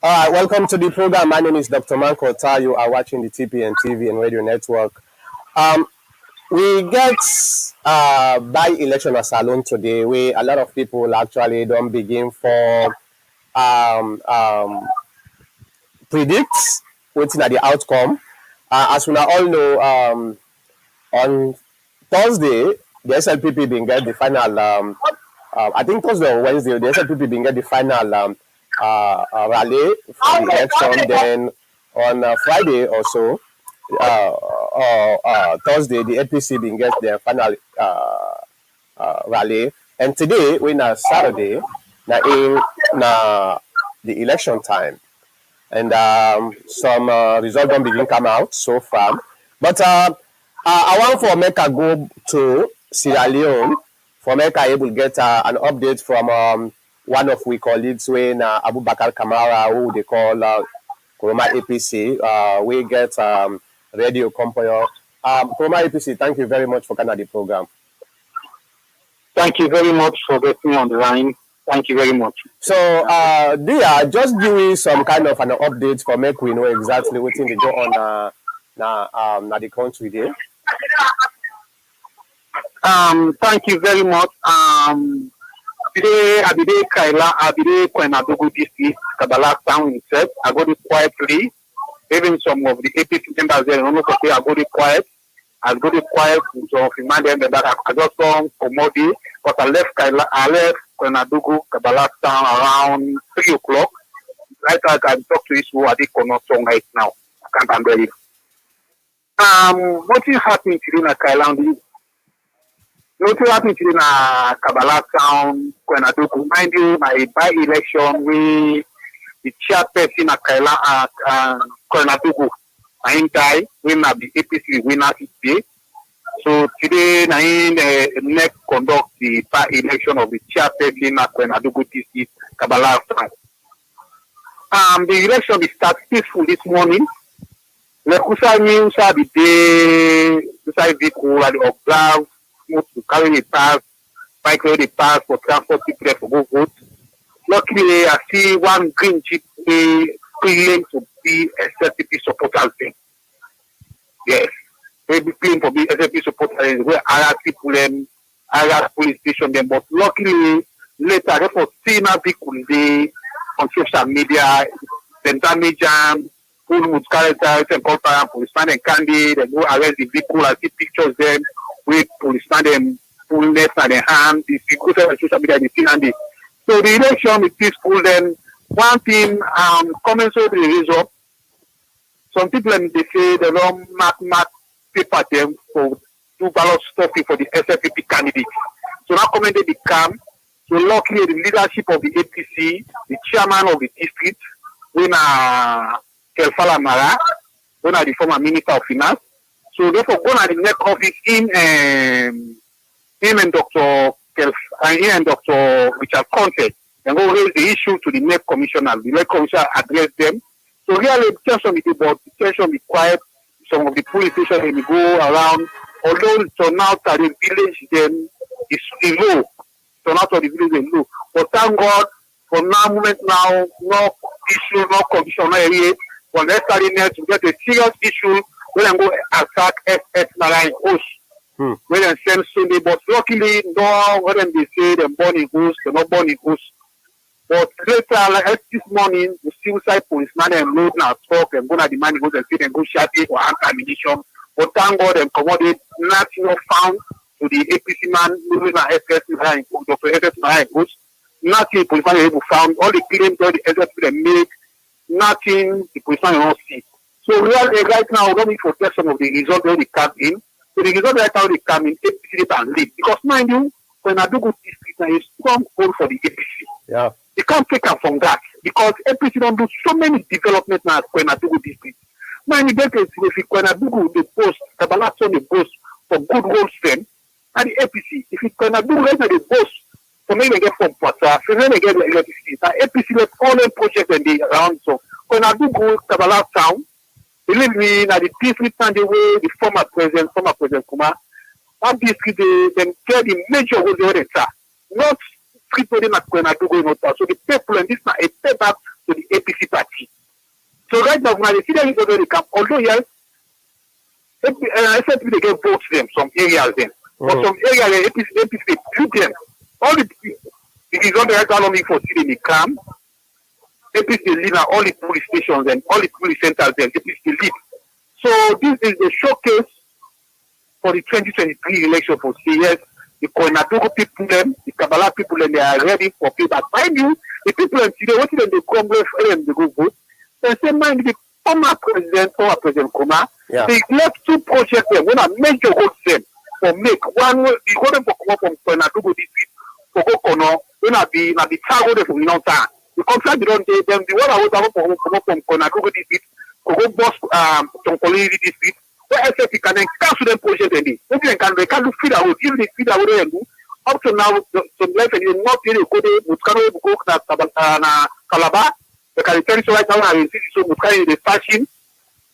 All right, welcome to the program. My name is Dr. Manko Ota. You are watching the TPN TV and Radio Network. Um, we get by-election salon today where a lot of people actually don't begin for um, um, predict what's the outcome. As we all know, on Thursday, the SLPP been get the final, I think Thursday or Wednesday, the SLPP been get the final rally for the election. Then on Friday or so, Thursday, the APC been get their final rally. And today, when Saturday, na in the election time. And some results don't begin come out so far. But I want for Mecca go to Sierra Leone for Mecca able to get an update from one of we colleagues when Abu Bakar Kamara, who they call Kuruma APC. We get radio company. Kuruma APC, thank you very much for coming the program. Thank you very much for getting me on the line. Thank you very much. So, Dia, just give me some kind of an update for make we know exactly what thing they go on na the country there. Thank you very much. Today, Abide Koinadugu district, Kabbalah town itself, I got it quietly. Even some of the APC members there, I got it quiet. I got it quiet, so remind them that I just come Komodi, but I left Koinadugu, Kabbalah town around 3 o'clock. Right now, I can talk to you at the Konoton right now. I can't handle it. What is happening today in Kailandi? What is happening today in Kabbalah town, Koinadugu? Mind you, my by-election, the chairperson at Koinadugu, I die, we not the APC winner today. So today, I next conduct the by-election of the chairperson at Koinadugu district, Kabbalah town. The election will start peaceful this morning. Le Kusa news are the day, beside vehicle, and observe, to carry the pass, bike carry the pass for transport people for go vote. Luckily, I see one green jeep claim to be a SLPP supporters thing. Yes, they be claim to be SLPP supporters where other people them, other police station them, but luckily later, therefore, seeing a vehicle on social media, then damage them. Who would carry out and call for policeman and candy, they go arrest the vehicle and see pictures them with policeman and full left and their hand, the vehicle on social media, the thing and this. So the election is peaceful. Then one thing, comments over the result. Some people they say they don't mark paper them for 2 ballot stuffing for the SFPP candidates. So now commented they come. So luckily the leadership of the APC, the chairman of the district, when Kelfala Mara, one of the former Minister of Finance. So therefore, go to the next office in him and Dr. And Dr. Richard Conte, and go raise the issue to the next commissioner. The next commissioner address them. So really, tension is about tension be quiet. Some of the police stations will go around. Although turn out at the village, then is low. Turn out of the village is low. But thank God, for now, moment now, no issue, no commission, no area. When they start in there to get a serious issue, we can go attack SS Narayan Host. We can send Sunday, but luckily, no, when they say they're born in Host, they're not born in Host. But later, like this morning, the civil side policeman and load now talk and go to the money goes and say and go shut it for ammunition. But thank God and commodate nothing found to the APC man, moving our SS Narayan Host, Dr. SS Narayan Host. Nothing policeman able found. All the claims, all the SS they make. Nothing the policeman will not see. So really, right now, we don't need to test some of the results when they come in. So the result right now they come in, APC and lead. Because mind you, Koinadugu district is a strong hold for the APC. Yeah. They can't take them from that. Because APC don't do so many development now at Koinadugu district. Mind you, if Koinadugu the post, Kabbalah the post for good roads then, and the APC, if Koinadugu right now the post, so maybe they get from Pata, so then they get the electricity. Now APC left all the projects and they around. So Koinadugu, Kabbalah town, believe me, now the district and the way the former president Kumar, that district they get the major roads they are not street wedding at Koinadugu in Ottawa. So the people and this now a payback to the APC party. So right now, when they see them in the camp, although yes, SLP they get votes them some areas then, but some areas APC they treat them. All the it is not the right only for sitting in the camp. APC lead all the police stations and all the police centers then APC lead. So this is the showcase for the 2023 election for CS. The Koinadugu people them, the Kabbalah people them, they are ready for payback. Mind you, the people them today, what did they Congress and they go vote? They say, mind the former President Koma, they left 2 projects there. When a major vote them for make one, the golden for come from Koinadugu this week for go Kono, when I be target there for no time. The contract they don't take them. The one I was about to come up from Koinadugu this week, for go boss some colleagues this week. SFP can then cancel them project and they can do feed out, give the feed out and do up to now some life and you not really go there, Mutkano go na Calabar, the California right now and see so Mutkano the fashion,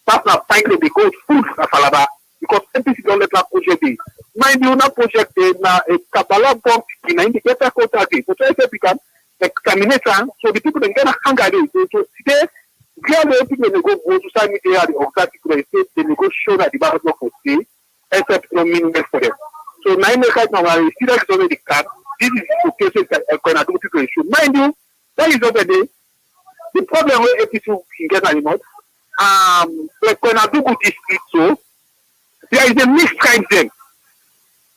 partner finally they go food na Calabar because MPC don't let that project be. Mind you, na project na a Kabbalah bomb in indicator quota day. So SFP can terminate so the people then get a hunger day. So today clearly, people they go to social media, the organic people they say they go show that the ballot box will stay, except no meaningless for them. So now right now, when we see that is already cut, this is the case that Koinadugu people show. Mind you, that is over there. The problem with APC can get anymore. Like Koinadugu district, so there is a mixed tribe then.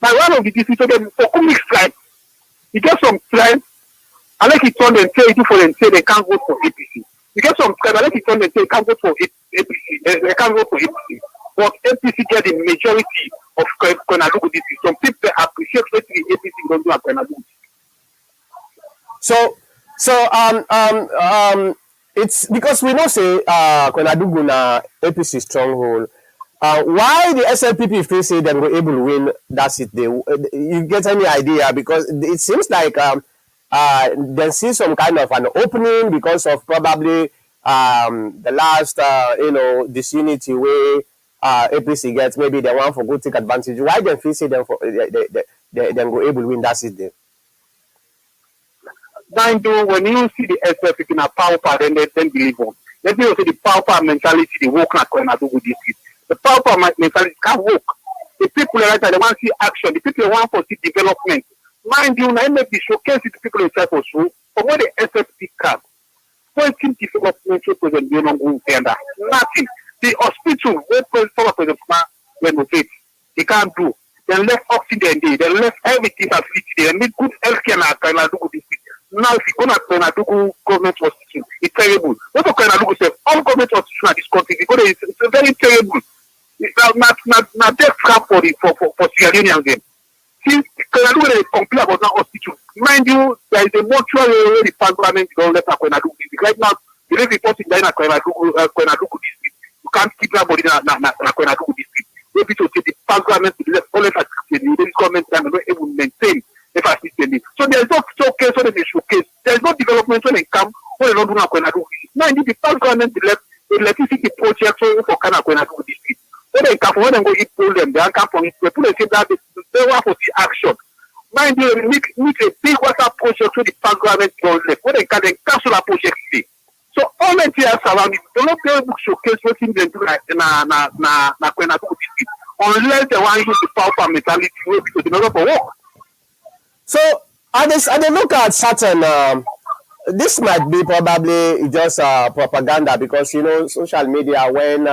Now one of the districts for mixed tribe, you get some tribes, I like it on them say it for them say they can't vote for APC. You get some kind of like it and say you can't vote for APC. They can't vote for APC. But APC get the majority of Koinadugu district. Some people appreciate what the APC don't do at Koinadugu. So it's because we know say Koinadugu na APC stronghold. Why the SLPP feel say they were able to win that seat? You get any idea? Because it seems like they see some kind of an opening because of probably the last disunity where APC gets, maybe they want for good take advantage. Why they feel say them for they go able to win that seat there? Mind you, when you see the SLPP in a power then they then believe on. Let me also the power mentality they work at Koinadugu district. The power mentality can't work. The people right now they want to see action. The people want to see development. Mind you, I may be showcasing to people in Cyprus for what the SFP can. Pointing development represent the non tender. Nothing. The hospital, where former President renovate, they can't do. They left oxygen there, they left everything facility there, they need good healthcare in Koinadugu district. Now, if you go to Koinadugu government hospital, it's terrible. What do Koinadugu say? All government hospitals in this country, because it's very terrible. It's not death trap for Sierra Leoneans then. Since Koinadugu they complain about that hospital, mind you, there is a mortuary where the parliament don't let Koinadugu district. Right now, the lady reporting that in Koinadugu district, you can't keep that body in Koinadugu district. Maybe to say the parliament to let all the government and not able to maintain the facility. So there is no showcase when they showcase. There is no development when they come when they don't do Koinadugu district. Now, indeed, the parliament left the electricity project for Koinadugu district. When they come, when they go eat them, they come from it. People say that they want to see action. Mind you, need a big water project so the parliament don't left. When they can then cancel that project today. So all the years around it, they don't be able to showcase what things they do na Koinadugu district unless they want to use the power mentality because they don't for work. So I look at certain this might be probably just propaganda because social media when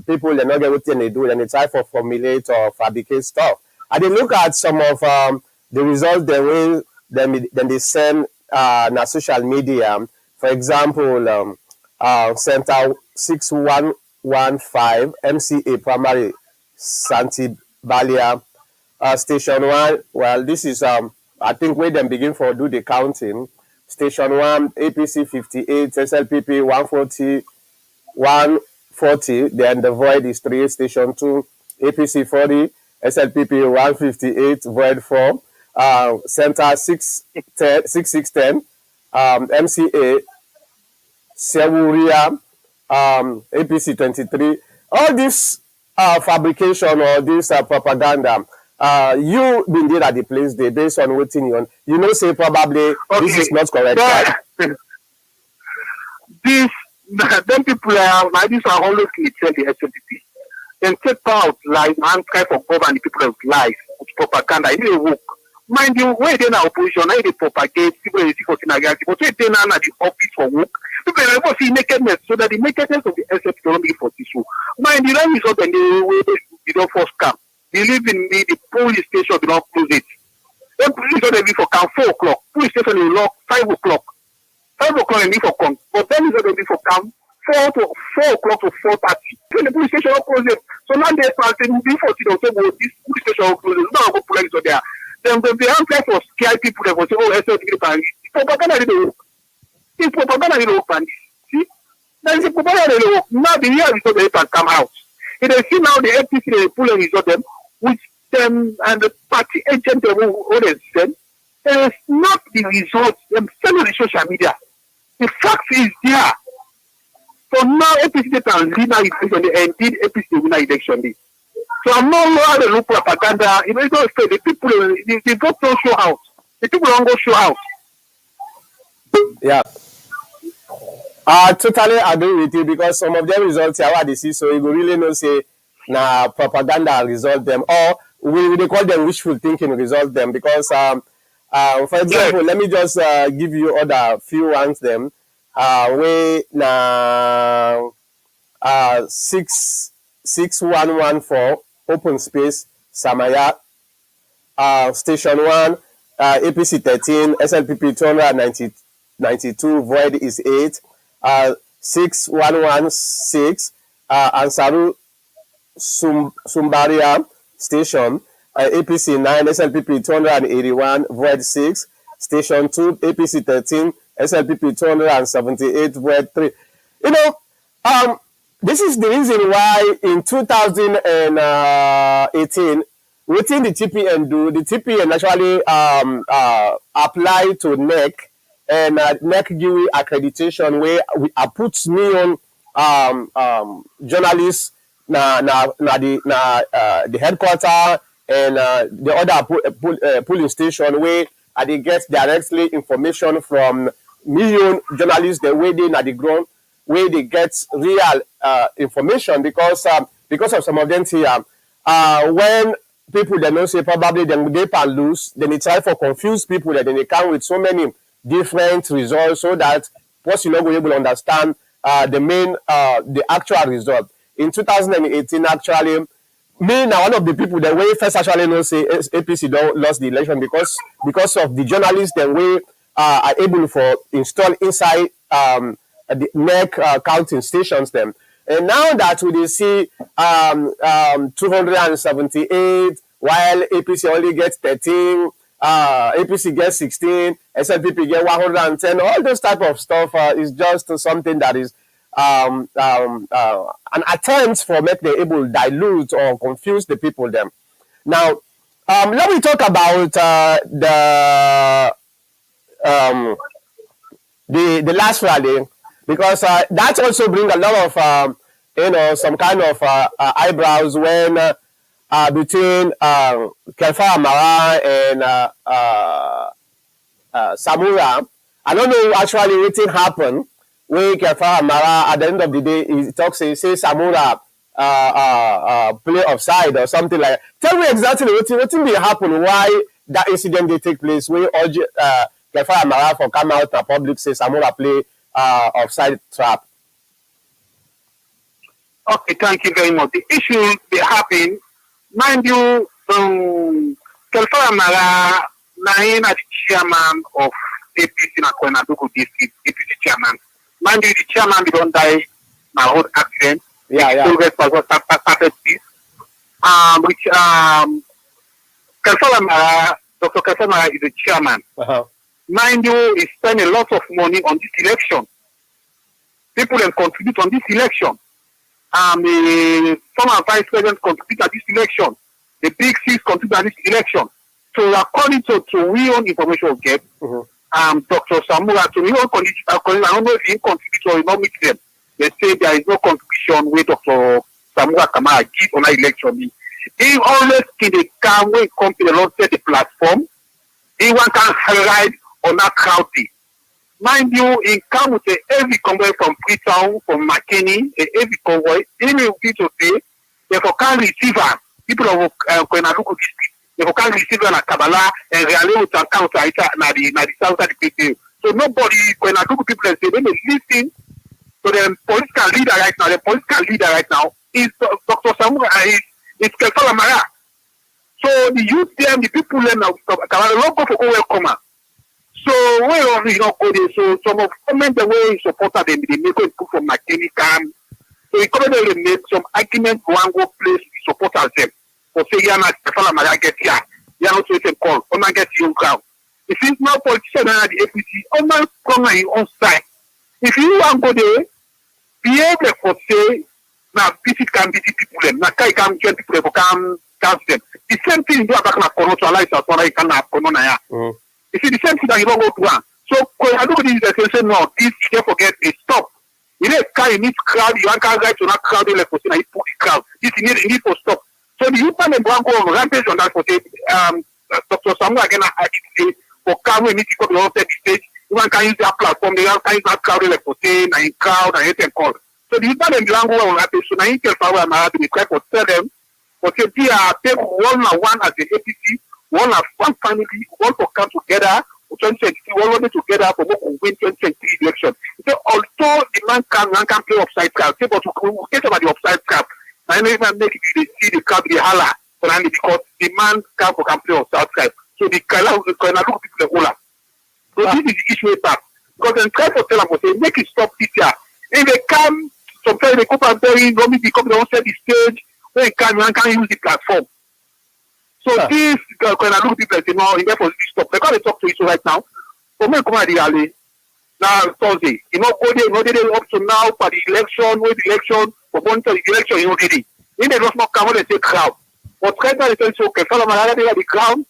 people they not get what they do and they try to formulate or fabricate stuff. I did look at some of the results the way then they send na social media. For example, Center 6115 MCA Primary Santi Balia Station 1. Well, this is I think where them begin for do the counting. Station 1 APC 58, SLPP 140, then the void is 3, station 2, APC 40, SLPP 158, void 4, center 6610, MCA, Sewuria, APC 23. All this fabrication or this propaganda, you been there at the place there based on waiting on. Say probably this is not correct. Right? These them people are like these are always tell the SLPP. Then take power of life and try for govern the people of life with propaganda. It will work. Mind you, where they are opposition, they propagate people in the reality, but where they are the office for work. People are able to see nakedness so that the nakedness of the SLPP don't be for tissue. Mind you, that is what they don't force camp. Believe in me, the police station do not close it. The police station be for camp 4 o'clock. Police station will lock 5 o'clock. 5 o'clock and for camp. But then is going to be for camp 4 o'clock to 4:30. When the police station will close it. So now they start saying before they'll say, well, this police station will close it. Now go police there. Then they have try for scare people. They will say, oh, SLPP can propaganda didn't work. This propaganda didn't work. See? There is a propaganda didn't work. Now the year result they can come out. If they see now the APC they pull and result them, which them and the party agent they will always send, there is not the results them send on the social media. The fact is there. So now APC they can lead now election day and did APC win election day. So I'm not allowed to look propaganda. You know, it's not fair. The people the vote don't show out. The people don't go show out. Yeah. I totally agree with you because some of them results are what they see, so you will really know say propaganda result them, or we call them wishful thinking result them because for example, let me just give you other few ones them where now 6114 open space Samaya station 1 APC 13 SLPP 292 void is 8 6116 Ansaru Sumbaria station APC 9 SLPP 281 void 6 station 2 APC 13 SLPP 278 void 3. You know, this is the reason why in 2018 within the TPN do the TPN actually apply to NEC and NEC give accreditation where we put me on journalists the headquarter and the other polling station where they get directly information from million journalists the way they na the ground where they get real information because of some of them here when people they know say probably they can lose, then they try for confuse people that then they come with so many different results so that once you not able to understand the actual result. In 2018, actually, me now one of the people that way first actually know say APC don't lost the election because of the journalists that way are able for install inside the NEC counting stations them. And now that we see 278 while APC only gets 13, APC gets 16, SLPP get 110, all those type of stuff is just something that is an attempt for make them able to dilute or confuse the people them. Now, let me talk about the last rally because that also bring a lot of some kind of eyebrows when between Kelfa Amara and Samura. I don't know actually what happened when Kelfa Amara at the end of the day he talks he says Samura play offside or something like that. Tell me exactly what did happen, why that incident did take place where Kelfa Amara for come out and public say Samura play offside trap. Okay, thank you very much. The issue they happen, mind you, Kelfa Amara, Nain as chairman of APC in Koinadugu district, APC chairman. Mind you, the chairman don't die my road accident. Yeah. Which Kelfa Amara, Dr. Kelfa Amara is the chairman. Uh-huh. Mind you, he spent a lot of money on this election. People can contribute on this election. The former vice president contribute at this election. The big six contribute at this election. So according to we own information we get, Dr. Samura, to we own condition, I don't know if he contribute or he not meet them. They say there is no contribution where Dr. Samura Kamara give on that election. He always can come when it comes to the law set the platform. He one can ride on that crowd. Mind you, in come with a heavy convoy from Freetown, from McKinney, a heavy convoy. Even if to say, they for can receive her, people of Koinadugu district, they for can receive her na Kabala and Reale with an counter na the south of the people. So nobody, Koinadugu people, say, they may listen to the political leader right now. The political leader right now is Dr. Samuel, is Kefala Mara. So the youth them, the people them now, Kabala, don't go for go welcome. So where you not go there? So some of comment the way supporter them they make it from McKinney camp. So he come there make some argument for one go place the supporters them. For say yeah, not Stefan Maria get here. Yeah, not to say call. On get you ground. If it's not politician and the APC, on man come on your own side. If you want go there, be able for say now visit can visit people them. Now can join people them can cancel them. The same thing do about na kono to allow us so can na kono na ya. You see the same thing that you don't go to one. So Koinadugu is the say no, this you can't forget it. Stop. You need car, you need crowd, you can't right to not crowd like for saying you put the crowd. This you need for stop. So the youth and go on rampage on that for say Dr. Samuel again for car we need to go to the stage. You can use that platform, they can use that crowd like for saying and crowd and anything call. So the youth and go on rampage. So now you tell power and to be try for tell them for say they are take one as the APC. One family, one for come together, 2023, all working together for win 2023 election. So although the man can play upside crowd, say but we get about the upside crowd. And even make it see the crowd the holler because the man can play upside crowd. So the Koinadugu people the holler. So this is the issue back. Because then try to tell them say make it stop this year. If they come, sometimes they come and bury, normally they come, they don't set the stage, when they can, one can use the platform. So this Koinadugu people say no, in therefore this stop. They can't talk to you right now. For me, come at the alley. Now Thursday, you know, go there, up to now for the election, wait the election, for going to the election, you know, did it. Then they just not come when they say crowd. But right now they say okay, follow my they are the ground.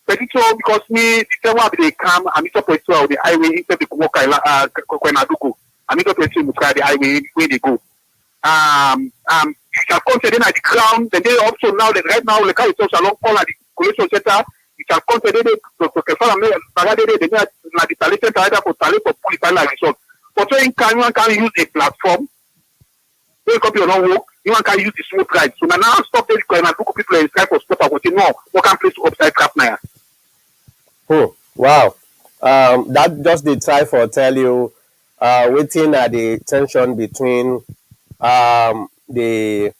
But it's all because me, the time when they come, I'm not supposed to the highway instead of walk Koinadugu. I'm not supposed to the highway where they go. You shall consider at the ground, the day up to now, that right now, the car is also along call at the collection center. You shall consider the installation for talent for police result. But when one can use a platform, when you copy your own work, you can use the smooth ride. So now stop this Koinadugu people and try for stop. I will say no, we can place upside crap now. Oh, wow. That just they try for tell you waiting at the tension between the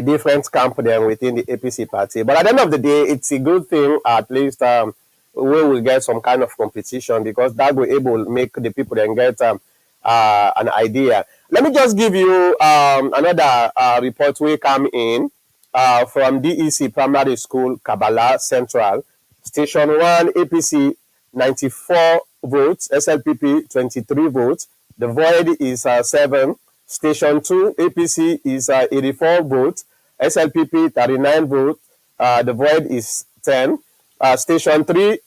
different camp then within the APC party. But at the end of the day, it's a good thing at least we will get some kind of competition because that will able to make the people then get an idea. Let me just give you another report we come in from DEC Primary School, Kabala Central. Station 1, APC 94 votes, SLPP 23 votes. The void is 7. Station 2, APC is 84 votes, SLPP 39 votes, the void is 10. Station 3,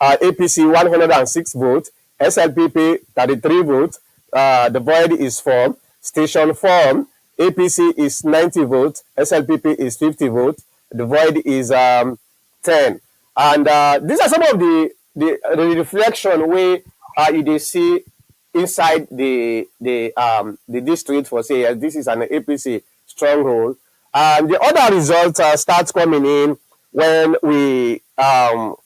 APC 106 votes, SLPP 33 votes, the void is 4. Station 4, APC is 90 votes, SLPP is 50 votes, the void is 10. And these are some of the reflection where you see inside the district for say yes, this is an APC stronghold. And the other results starts coming in when we don't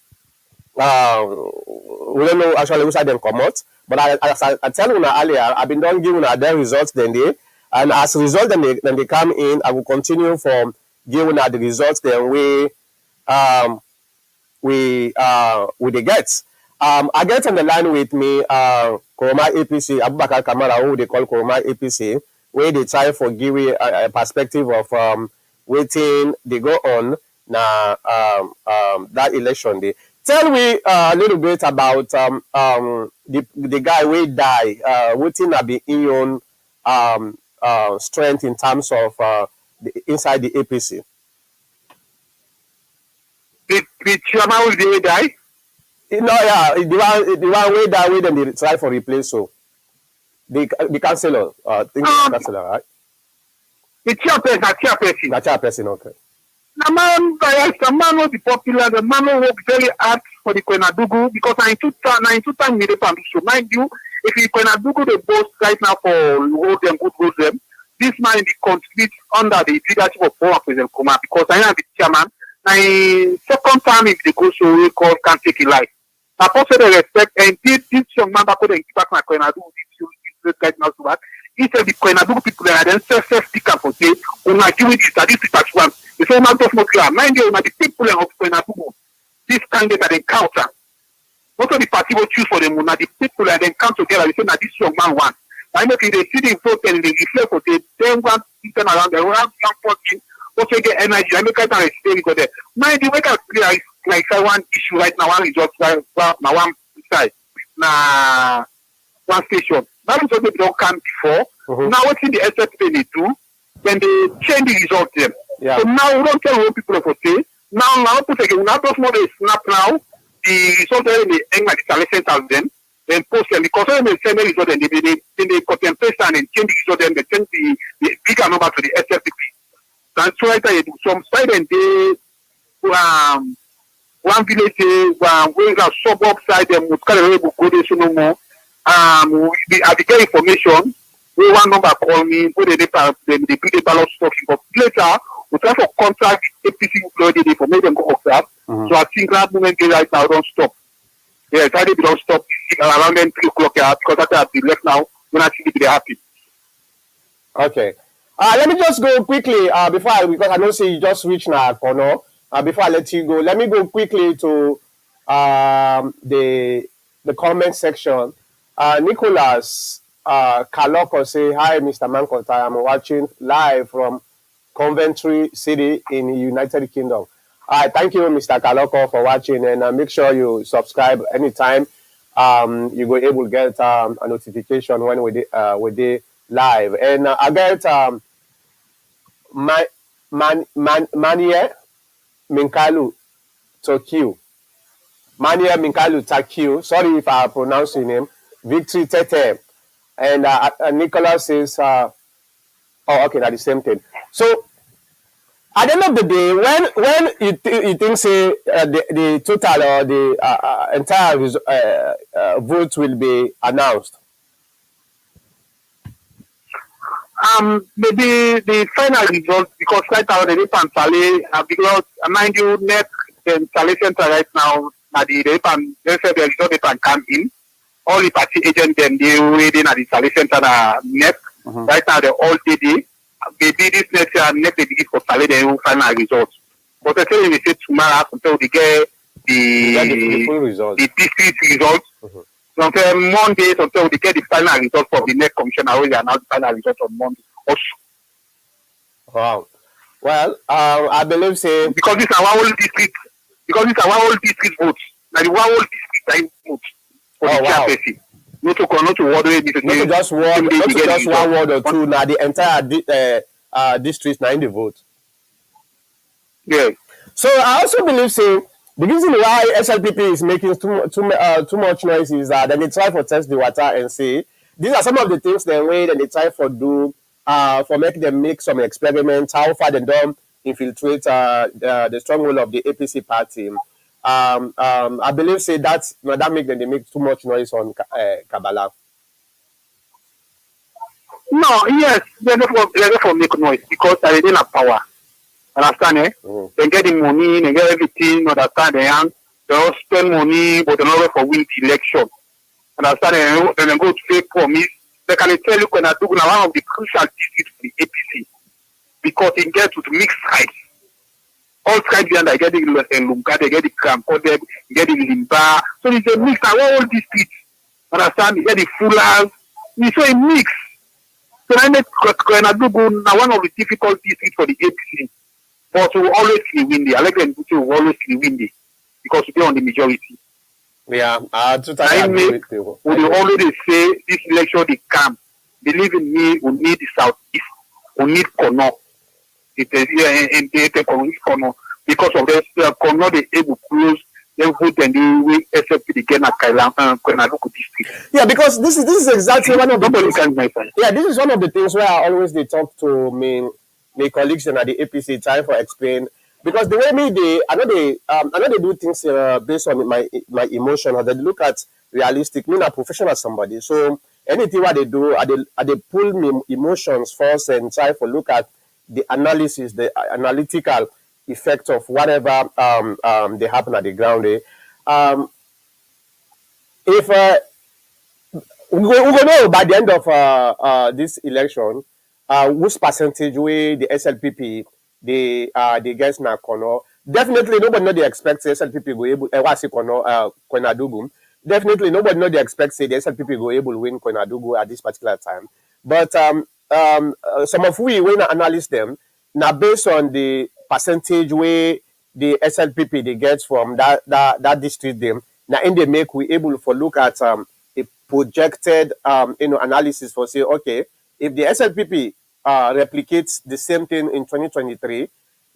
know actually which side them come out. But as I tell you earlier, I've been done giving their results then they, and as a result then they come in, I will continue from giving the results then we they get. I get on the line with me Koroma APC, Abubakar Kamara, who they call Koroma APC, where they try for giving a perspective of waiting they go on now that election day. Tell me a little bit about the guy who die, waiting to be in your strength in terms of inside the APC. The chairman will die? No, yeah, the one way that way then they try for replace so the councillor, councillor, right? The chairperson, The chairperson, okay. the man will be popular. The man will work very hard for the Koinadugu because in 2000 we so mind you, if you Koinadugu the boss right now for hold them, good hold them, this man be complete under the leadership of Paul President Kuma because I am the chairman. My second time if they go so we call can't take a life. I also respect and this young man back and back my Koinadugu this guy now so bad. He said the Koinadugu people are then self-speak up for say, "Una do this, this is what you want." The same man just not clear. Mind you, the people of Koinadugu, this candidate that they encounter, not only the party will choose for them, the people that they come together, they say that this young man wants. I know if they see the vote and they reflect for they want to turn around, they want young person, also get energy. I make it and stay go there. Mind you, make it clear like one issue right now, one result, now one side, now one station. That is what they don't come before. Now what's in the SFP they do, when they change the result them. Yeah. So now we don't tell what people for say. Now put again, now just more they snap now, the result in the English installation of them, then post them because when they send the result and they contemplate and change the result and they change the bigger number to the SFP. That's why they do some side and they one village where a suburb side them would carry go there so no more. I get information. We one number call me. Put they bring the ballot stuff. But later we try to contact the APC employee for make them go observe. So I think that movement right now don't stop. Yeah, try to don't stop around them 3 o'clock because that be left now. When I see they happy. Okay. Let me just go quickly because I know say you just reached now corner. Before I let you go, let me go quickly to the comment section. Nicholas Kaloko say, "Hi, Mr. Mankota. I'm watching live from Coventry City in the United Kingdom." Thank you, Mr. Kaloko, for watching, and make sure you subscribe anytime. You will able to get a notification when we do live. And I get Manie Minkalu Tokyo. Manie Minkalu Takio. Sorry if I pronounce your name. Victory Tete. And Nicholas says, oh, okay, that's the same thing. So, at the end of the day, when you think, say, the total or the entire vote will be announced? Maybe the final result, because right now the Repantale, because mind you, net installation right now, the result they can come in. All the party agents then they waiting at the installation center net. Right now they all did it. Maybe this next year next they begin for Sale the final results. But I tell you they say tomorrow until they get the full results. The district results. So until Monday until they get the final results from the next commissioner where they announce the final results on Monday. Also. Wow. Well, I believe say because this is our whole district. Because this is our whole district votes. Now the whole district time votes. Oh, wow. Not to word not just one word or two. Now the entire district now in the vote. Yeah. So I also believe say the reason why SLPP is making too much noise is that they try to test the water and say these are some of the things they wait and they try for do for making them make some experiments how far they don't infiltrate the stronghold of the APC party. I believe say that make them they make too much noise on Kabbalah. No, yes, they're not for make noise because they didn't have power. Understand, eh? They get the money, they get everything, understand, they all spend money, but they're not for win the election. Understand, then they go to fake promise. They can tell you Koinadugu now one of the crucial districts for the APC because it gets to the mixed sides. All sides behind they get the Lunga, they get the Kramko, they get the Limba. So it's a mix of all districts. Understand, you get the Fulans. It's a mix. So I make Koinadugu now one of the difficult districts for the APC. But we always win the election. We will always win the because we are on the majority. Yeah, totally agree with you. We always say this election they come. Believe in me, we need the southeast. We need Kono. It is here in the Kono because of this. Kono they able to close. Then vote and they will accept it again at Koinadugu district. Yeah, because this is exactly one of the things. Yeah, this is one of the things where I always they talk to my colleagues and at the APC trying for explain because the way me they I know they do things based on my emotion, or they look at realistic. Me not professional somebody, so anything what they do, I they pull me emotions first and try to look at the analysis, the analytical effect of whatever they happen at the ground. If we go know by the end of this election which percentage way the SLPP they get na kono. Definitely nobody know they expect say SLPP go able wasi kono Koinadugu. Definitely nobody know they expect say the SLPP go able win Koinadugu at this particular time. But some of we when I analyze them now based on the percentage way the SLPP they get from that district them now in they make we able for look at a projected analysis for say okay if the SLPP replicates the same thing in 2023,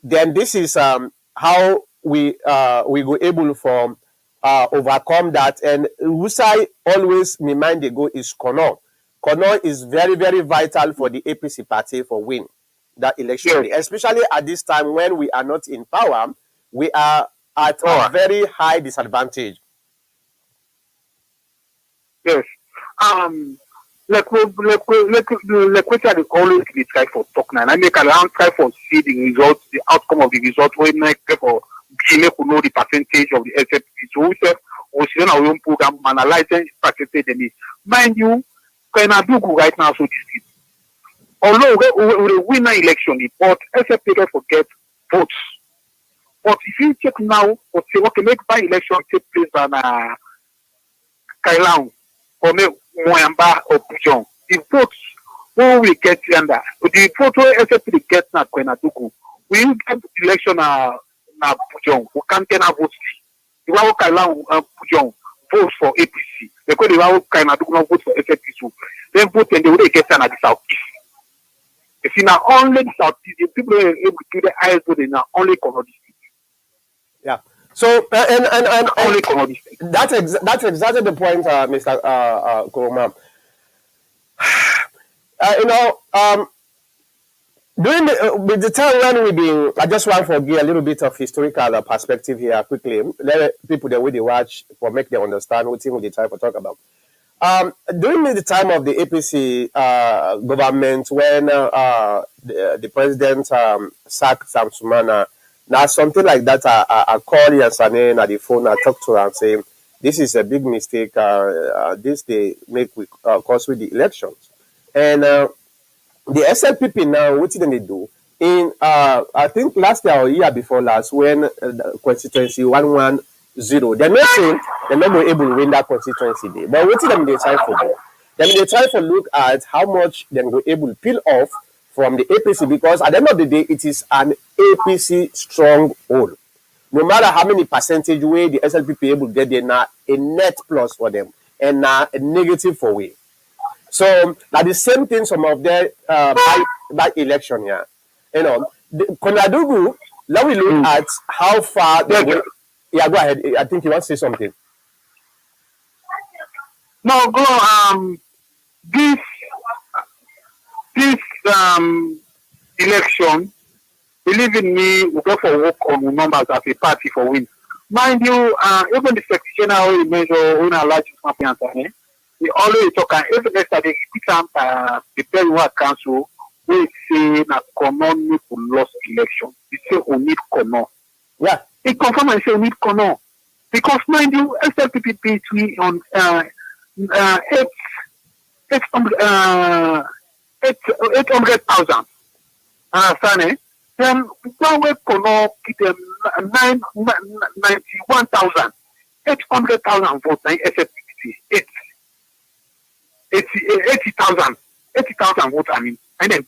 then this is how we go able for overcome that. And Usai always me mind they go is Kono. Kono is very very vital for the APC party for win that election, Yes. especially at this time when we are not in power. We are at a very high disadvantage. Yes. What I always dey try for talk now. I make around try for see the results, the outcome of the result. We make for make we know the percentage of the SFP. So we say we see our own program analyzing percentage. And mind you, Koinadugu right now so this. Although we win an election, but SFP don't forget votes. But if you check now, or say okay, make by election take place on Kailang or make Moyamba or Pujon. The votes who we get under the vote where SFP get na Koinadugu, we get election na Pujon. We can't get a vote. The one Kailang Pujon votes for APC. Because the one Koinadugu not vote for SFP, so then vote and they will get at the southeast. If you now only the southeast, the people who are able to get the highest vote in only commodity. Yeah. So and Only commodity. that's exactly the point, Mr. Kuroma. During with the time when we been, I just want to give a little bit of historical perspective here quickly. Let people the way they watch for make them understand what thing they try to talk about. During the time of the APC government, when the president sacked Sam Sumana, now something like that, I call Yansane at the phone, I talk to her and say, this is a big mistake. This they make we cause with the elections, and the SLPP now, what did they do? In I think last year or year before last, when the constituency 110, they're not saying they're not going able to win that constituency day. But what did they try for? Then they try to look at how much they go able to peel off from the APC, because at the end of the day, it is an APC stronghold. No matter how many percentage way the SLPP able to get there, now a net plus for them and now a negative for we. So now the same thing some of their by election here. You know, Koinadugu, let me look at how far yeah, go ahead. I think you want to say something. No, go this election, believe in me, we go for work on numbers as a party for win. Mind you, even the section how measure when I like to we always talk and every next time they the very work council we say na common make we lost election. We say we need common. Yeah. It confirm and say we need common. Because mind you, SLPP paid me on 800,000. Understand? Then one way common give them 91,000. 800,000 votes in SLPP. 80,000 votes, I mean, and then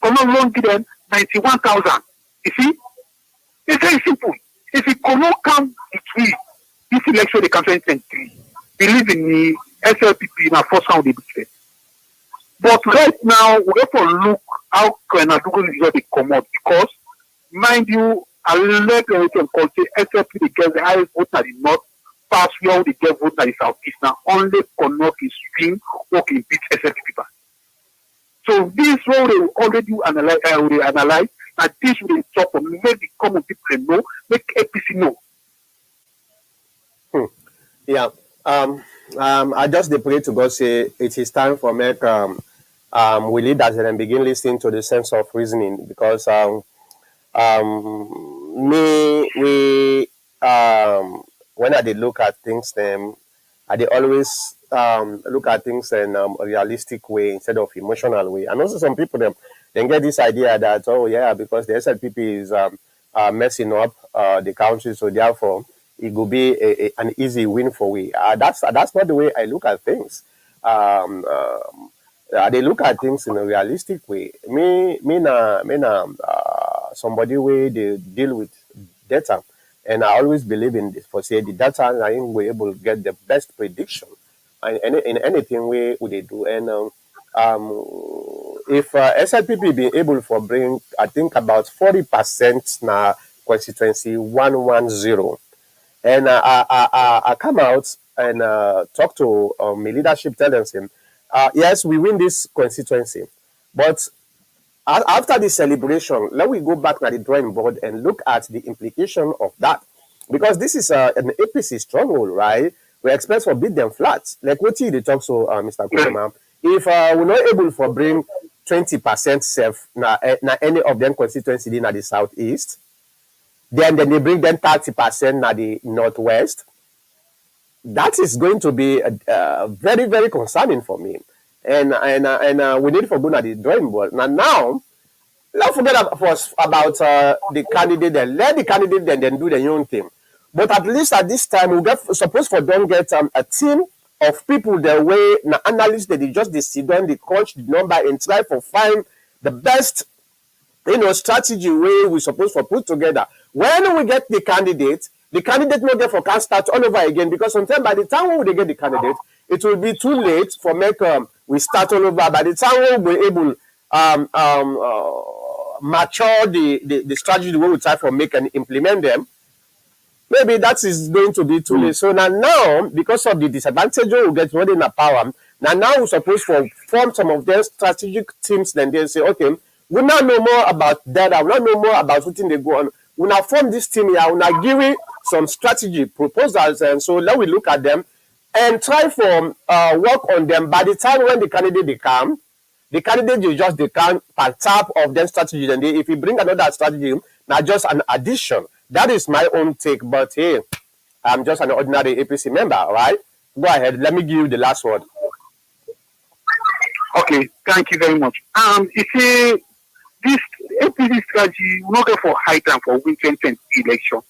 Kono won't give them 91,000. You see? It's very simple. If you Kono come between this election, the campaign 2023, believe in me, SLPP now first round they beat. But right now, we have to look how Koinadugu result they come out, because, mind you, I let everything call SLPP gets the highest vote at the north. Past where they get vote at the southeast now, only Kono is swing or can beat SLPP. So this is what they already analyze. Now this will talk for make the common people know, make APC know. Yeah. I just pray to God say it is time for make we leaders and begin listening to the sense of reasoning because me we when I did look at things them I did always look at things in a realistic way instead of emotional way. And also some people them then get this idea that oh yeah because the SLPP is messing up the country so therefore it will be an easy win for we. That's not the way I look at things. Um, they look at things in a realistic way. Somebody way they deal with data, and I always believe in this. For say the data, I think we're able to get the best prediction in anything we they do. And if SLPP be able for bring, I think about 40% na constituency 110 and I come out and talk to my leadership, tell them, yes, we win this constituency. But after the celebration, let we go back to the drawing board and look at the implication of that. Because this is an APC stronghold, right? We expect for beat them flat. Like what you talk so, Mr. Kudema. If we're not able to bring 20% safe na any of them constituency in the southeast, then they bring them 30% na the northwest. That is going to be very, very concerning for me. And we need for go to the drawing board. Now, let's forget about the candidate then. Let the candidate then do their own thing. But at least at this time, we get suppose for don't get a team of people the way analysts that they just sit down, they crunch the number and try to find the best strategy way we supposed to put together. When we get the candidate no get for can start all over again because sometimes by the time we get the candidate, it will be too late for make we start all over. By the time we'll be able mature the strategy the way we try for make and implement them, maybe that is going to be too late. So now because of the disadvantage we get when in a power, now we're supposed to form some of their strategic teams, then they say, okay, we now know more about data, we now know more about what they go on. We now form this team here, we now give it some strategy proposals, and so let we look at them and try for work on them. By the time when the candidate they come, the candidate you just they can per tap of their strategy, and if you bring another strategy, now just an addition. That is my own take, but hey, I'm just an ordinary APC member, right? Go ahead, let me give you the last word. Okay, thank you very much. You see, this APC strategy will not go for high time for win 2020 election.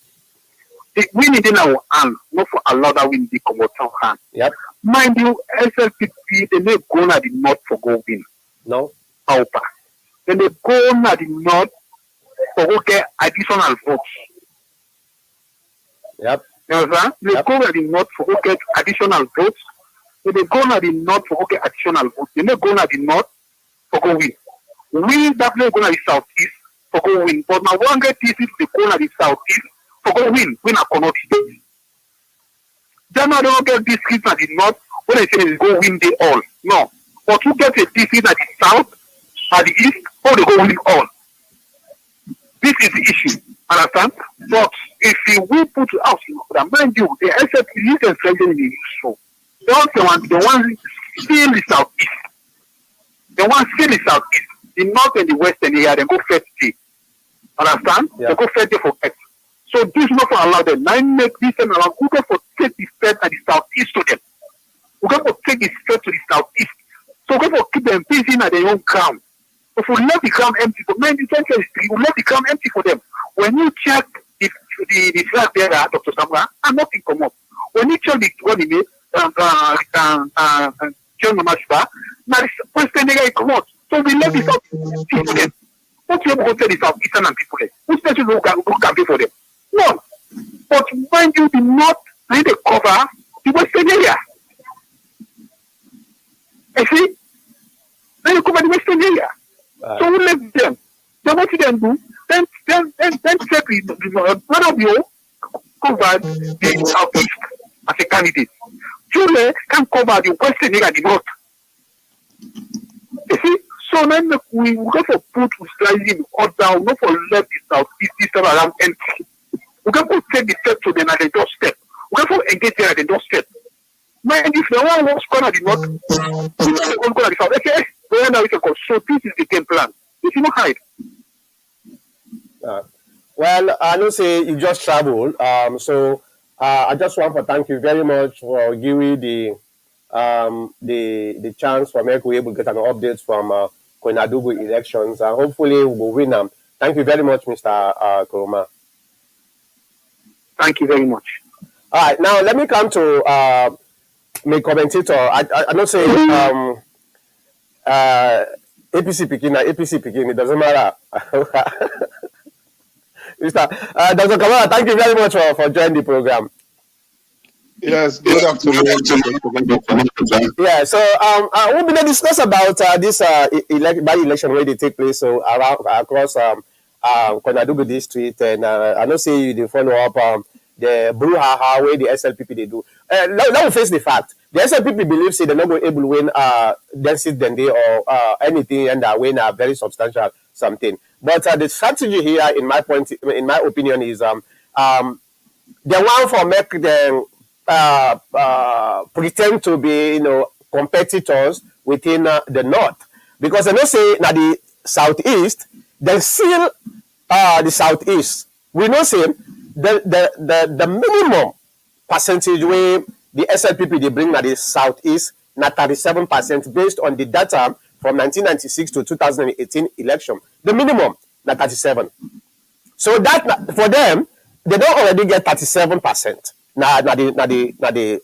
The win in our hand, not for allow that win the come out of hand. Yep. Mind you, SLPP, they may go na the north for go win. No. Alpa. Then they go na the north for go get additional votes. Yep. You understand? They go na the north for go get additional votes. Then they go na the north for go get additional votes. They may go na the north for go win. We definitely go na the southeast for go win. But now one get pieces they go na the southeast for go win a cannot state. Then I don't get districts at the north when they say they go win they all. No. But you get a district at the south, at the east, or they go win all. This is the issue. Understand? But if we put out, mind you, the SLP is strengthening the issue. The one still is southeast. The one still is southeast. The north and the western area, they go first day. Understand? Yeah. They go first day for X. So this is not for allow them. Now make this time around. We go for take the spread at the southeast to them. We go for take the spread to the southeast. So we go for keep them busy at their own ground. If we left the ground empty, for 1923, we left the ground empty for them. When you check the flag there, Dr. Samra, and nothing come up. When you check the one in it, John Mamashba, now the Western area come out. So we left the southeast empty for them. What you go tell the southeastern and people there? Which person who can pay for them? No. But mind you, the north need to cover the western area. You see? Then you cover the western area. So we let them. Then what you then do? Then check one of you covered the southeast as a candidate. Chile can cover the western area, the north. You see? So then we go for put slightly in order, we go for left the southeast this time around empty. We go for take the step to them at the doorstep. We go for engage there at the doorstep. Mind if the one wants corner the north, the one corner the south. Okay, where now we can go. So this is the game plan. If you not hide. Well, I know say you just traveled, so I just want to thank you very much for giving the chance for me to be able to get an update from Koinadugu elections, and hopefully we will win them. Thank you very much, Mr. Kuruma. Thank you very much. All right, now let me come to my commentator. I know say APC picking, APC picking. It doesn't matter. Mr. Dr. Kamara, thank you very much for joining the program. Yes, good afternoon. Yeah, so we're going to discuss about this by-election where they take place so around across Koinadugu district, and I know say you follow up the brouhaha where the SLPP they do. Let me face the fact. The SLPP believes they're not going to able to win density than they or anything and win a very substantial something. But the strategy here, in my opinion, is the one for make them pretend to be, competitors within the north, because I know say now the southeast, they still the southeast. We know say the minimum percentage where the SLPP they bring at the southeast na 37% based on the data from 1996 to 2018 election. The minimum na 37. So that for them, they don't already get 37%. Na the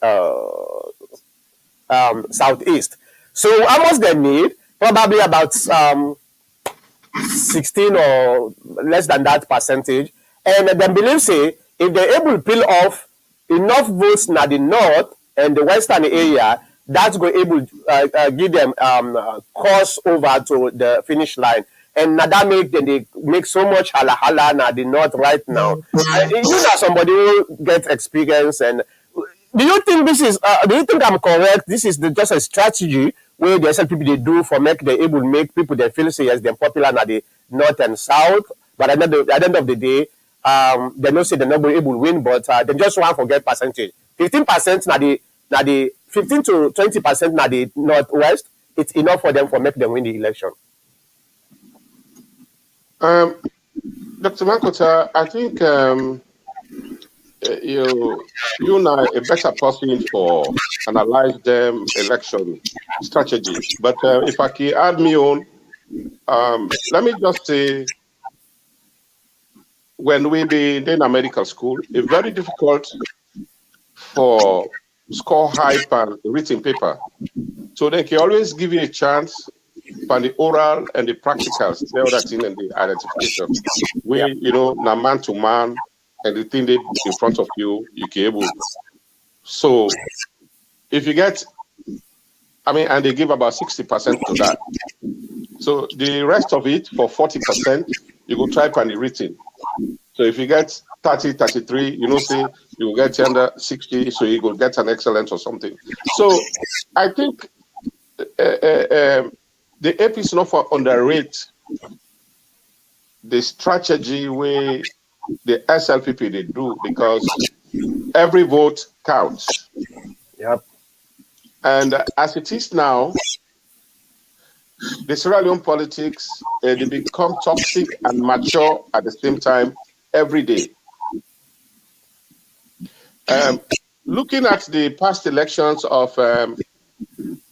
southeast. So how much they need? Probably about 16 or less than that percentage. And then believe say if they're able to peel off enough votes na the north and the western area, that's going able give them cross over to the finish line. And now that make them they make so much hala na the north right now. You know somebody who get experience, and do you think this is do you think I'm correct? This is just a strategy where the SLPP they do for make they able to make people they feel say yes they're popular na the north and south, but at the end of the day, they don't say they're not able to win, but they just want to forget percentage. 15% na the 15 to 20% na the northwest. It's enough for them for make them win the election. Dr. Mankota, I think you know a better person for analyze them election strategies. But if I can add me on, let me just say, when we be in a medical school, it's very difficult for score high and written paper. So they can always give you a chance for the oral and the practicals, the other thing and the identification. We, now man to man, and the thing they in front of you, you can able. So if you get, and they give about 60% to that. So the rest of it, for 40%, you go try on the written. So if you get 30, 33, say you will get under 60, so you will get an excellent or something. So I think the AP is not for underrate the strategy where the SLPP they do, because every vote counts. Yep. And as it is now, the Sierra Leone politics, they become toxic and mature at the same time every day. Looking at the past elections of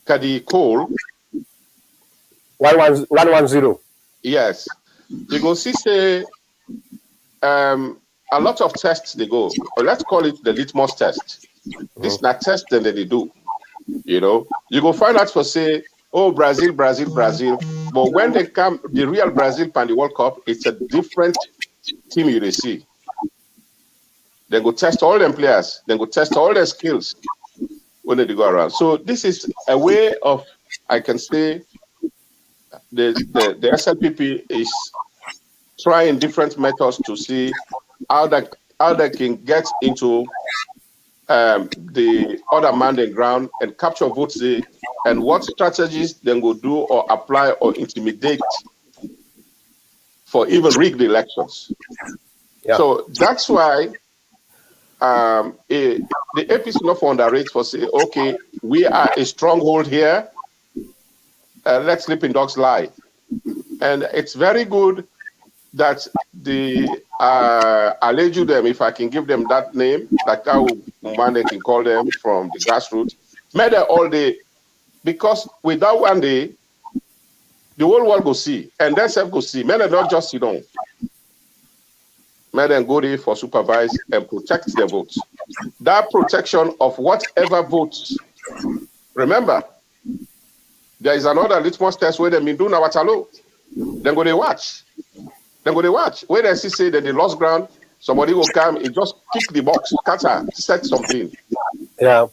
Kadi Cole, 110. yes, you go see say a lot of tests they go, or let's call it the litmus test. This is not test that they do. You go find out for say, oh, Brazil. But when they come, the real Brazil and the World Cup, it's a different team you see. They go test all them players, then go test all their skills when they go around. So this is a way of, I can say, the SLPP is trying different methods to see how they can get into the other man the ground and capture votes there, and what strategies then go do or apply or intimidate for even rig the elections. Yeah. So that's why the APC not for underrate for say, okay, we are a stronghold here. Let sleeping dogs lie. And it's very good that the allege them, if I can give them that name, like how man they can call them from the grassroots, made it all day, because without one day, the whole world go see, and then self go see. Men not just sit down. Men then go there for supervise and protect their votes. That protection of whatever votes. Remember, there is another litmus test where they mean do now what alone. Then go they watch. Then go they watch. Where they see say that they lost ground, somebody will come and just kick the box, cutter, set something. Yeah.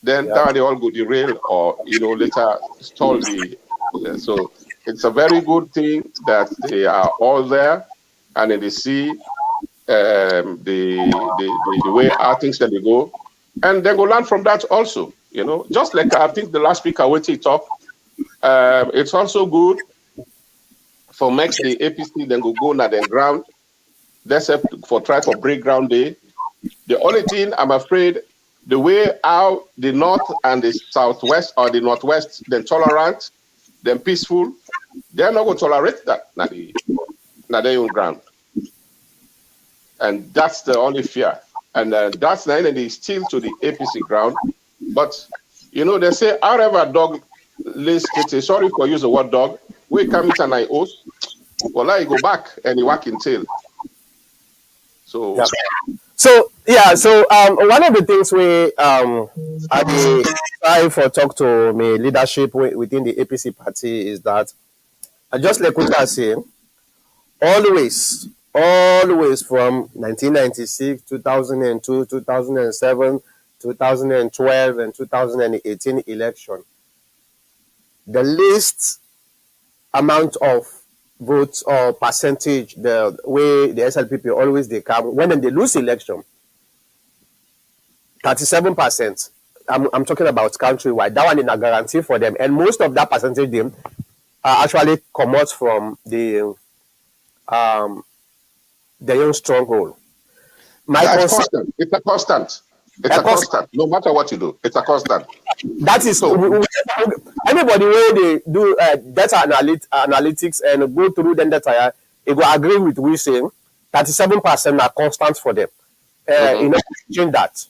Then down they all go derail or later stall the. So it's a very good thing that they are all there, and then they see the way how things can go, and they go learn from that also. Just like I think the last speaker went to talk, it's also good for next the APC then go na the ground. That's for try for break ground day. The only thing I'm afraid, the way how the north and the southwest or the northwest then tolerant, then peaceful, they're not going to tolerate that na their own ground. And that's the only fear. And that's the enemy still to the APC ground. But, they say, however dog lays, sorry for use the word dog, we come it and I host, well, I go back and he whack in tail. So, yeah. So one of the things we I dey try for talk to my leadership within the APC party is that just like what I say, always from 1996, 2002, 2007, 2012, and 2018 election, the least amount of votes or percentage the way the SLPP always they come when they lose election, 37%. I'm talking about countrywide. That one is a guarantee for them, and most of that percentage them actually comes from the young stronghold. Constant. It's a constant. It's a constant. No matter what you do, it's a constant. That is so. Anybody where they do data analytics and go through the data, they will agree with we saying 37% are constant for them. Change that.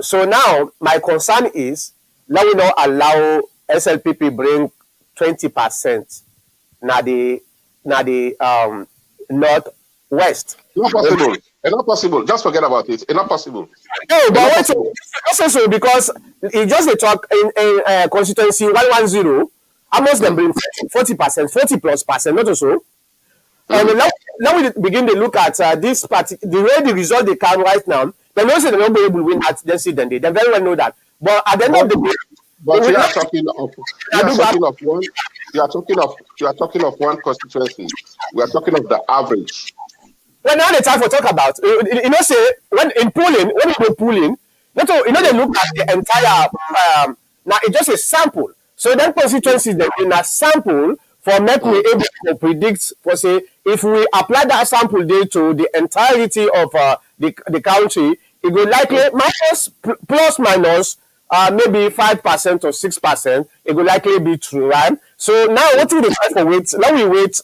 So now my concern is let we not allow SLPP bring 20% na the northwest. Not possible. It's not possible. Just forget about it. It's not possible. No, but also because it just a talk in constituency 110, almost them bring 40%, 40+%, not also. And now we begin to look at this party, the way the result they come right now. They know say they won't be able to win at then see then they very well know that. But at the end of the day, but you are talking of one constituency. We are talking of the average. Well, now the time for talk about say when in polling, when you go polling, they look at the entire now it's just a sample. So then constituencies they in a sample for make we able to predict for say if we apply that sample day to the entirety of the country, it will likely plus minus maybe 5% or 6%, it will likely be true, right? So now what we try for wait, now we wait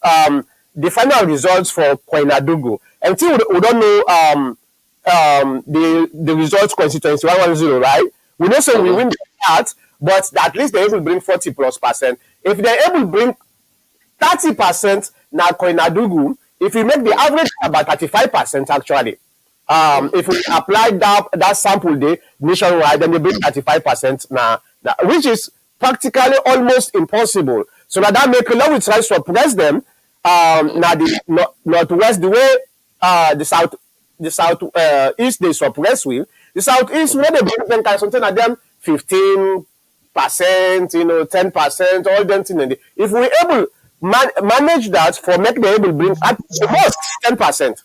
the final results for Koinadugu. Until we don't know the results constituency 110, right? We know so we win that, but at least they're able to bring 40+%. If they're able to bring 30% now Koinadugu, if we make the average about 35% actually. If we apply that sample day nationwide, then they bring 35% now, which is practically almost impossible. So now that make now we try to suppress them. Now the northwest, the way the south east they suppress with the southeast where they bring them kind something like them 15%, 10%, all them things. If we able manage that for make them able bring at the most 10%.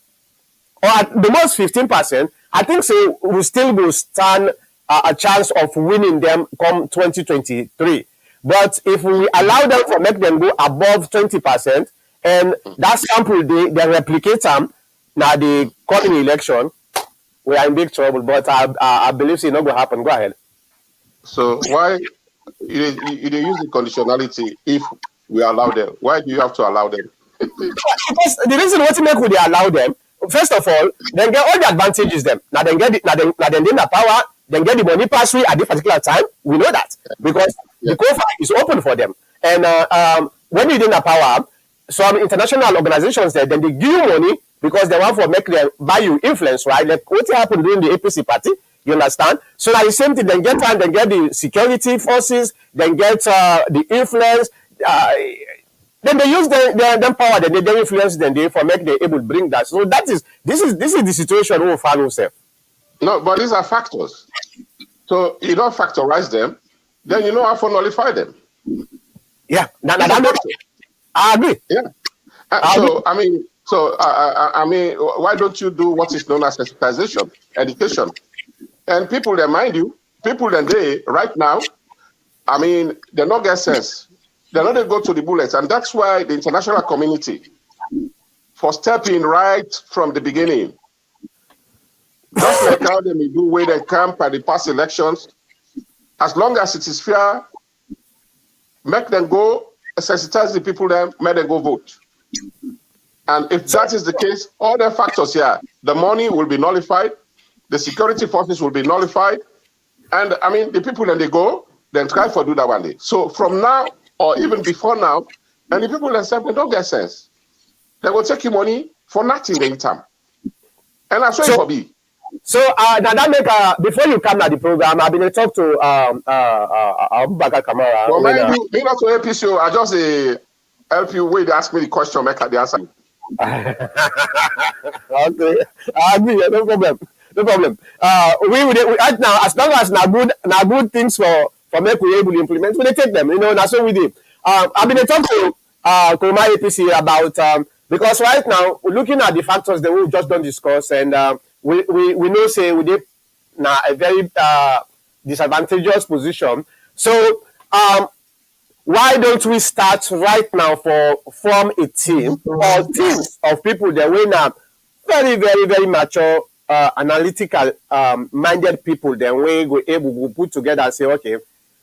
Or at the most 15%, I think so. We still will stand a chance of winning them come 2023. But if we allow them to make them go above 20%, and that sample they replicate them now the coming election, we are in big trouble. But I believe it's not going to happen. Go ahead. So why you dey use the conditionality if we allow them? Why do you have to allow them? Because the reason what make we dey allow them, first of all, then get all the advantages them. Now then get now then the power, then get the money pass through at this particular time. We know that because Yeah. the cover is open for them. And when you didn't power, some international organizations there, then they give you money because they want to make them buy you influence, right? Like what happened during the APC party. You understand? So like the same thing, then get time, then get the security forces, then get the influence. Then they use the power, then they influence them they for make they able to bring that. So this is the situation we find ourselves. No, but these are factors. So you don't factorize them, then you know how to nullify them. Yeah, These are factors. I agree. Yeah. So I mean, why don't you do what is known as sensitization, education, and people that mind you, people that they right now, I mean, they not get sense. They not they go to the bullets, and that's why the international community, for stepping right from the beginning, just like how they may do where they camp at the past elections, as long as it is fair, make them go sensitize the people, then make them go vote. And if that is the case, all the factors here, the money will be nullified, the security forces will be nullified, and I mean, the people then they go, then try for do that one day. So from now, or even before now, and the people themselves, they don't get sense. They will take your money for nothing in time. And that's what it will be. So now that make before you come at the program, I've been to talk to Abubakar Kamara. Well, mind you, me not to help you, so I just help you wait, ask me the question, make the answer. Okay, I agree. No problem. No problem. We right now, as long as na good things for make we able to implement, we dey take them. You know, that's what we do. I've been talking to Kurma APC about because right now we're looking at the factors that we just don't discuss, and we know say we did now a very disadvantageous position. So why don't we start right now for form a team or teams of people that we now very, very, very mature, analytical minded people, then we go able to put together and say, okay,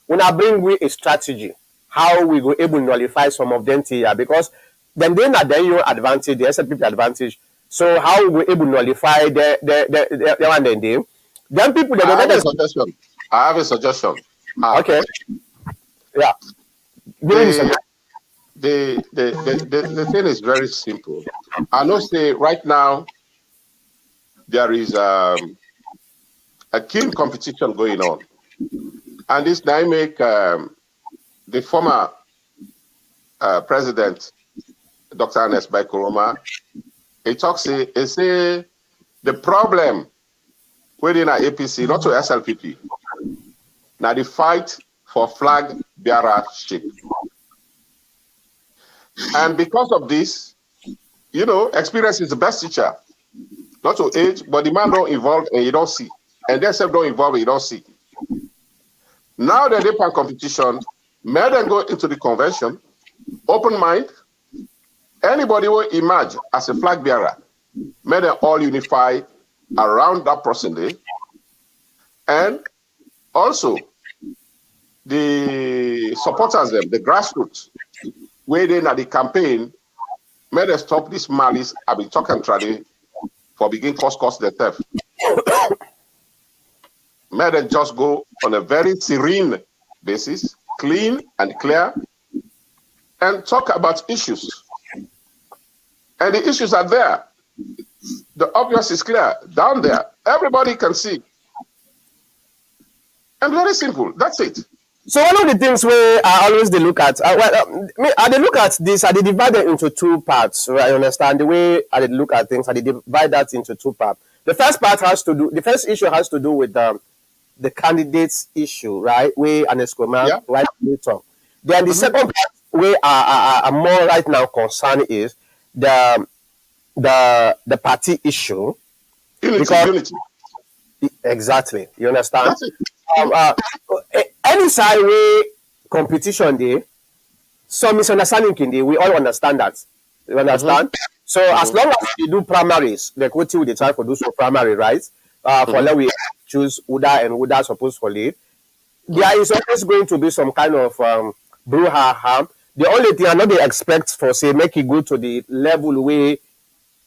when I bring we a strategy, how we go able to nullify some of them here, because then not then your advantage, the SLP advantage. So how we able to nullify the one then people I have a suggestion. I have a suggestion. Okay. Yeah. The thing is very simple. I know say right now there is a keen competition going on. And this now make the former president, Dr. Ernest Bai Koroma, he say the problem within our APC, not to SLPP, now the fight for flag bearership. And because of this, you know, experience is the best teacher. Not to age, but the man don't involve and you don't see. And they self don't involve and you don't see. Now that they pan competition, may then go into the convention, open mind. Anybody will emerge as a flag bearer, may they all unify around that person there. And also, the supporters them, the grassroots, waiting at the campaign, may they stop this malice. I've been talking to for begin cause the theft. May they just go on a very serene basis, clean and clear, and talk about issues. And the issues are there. The obvious is clear. Down there, everybody can see. And very simple. That's it. So one of the things where I always they look at, they look at this, I they divide it into two parts, right? You understand the way I they look at things, I they divide that into two parts. The first issue has to do with the candidates issue, right? Where an escoma, right? Later. Then the second part where I'm more right now concerned is the party issue. Unity. Exactly. You understand? That's it. Um, uh, any side way competition day, some misunderstanding can dey, we all understand that. You Mm-hmm. understand? So as Mm-hmm. long as you do primaries, like wetin we dey try for do for primary, right? For Mm-hmm. let we choose Uda and Uda suppose for lead. Mm-hmm. There is always going to be some kind of brouhaha. The only thing I know they expect for say make it go to the level where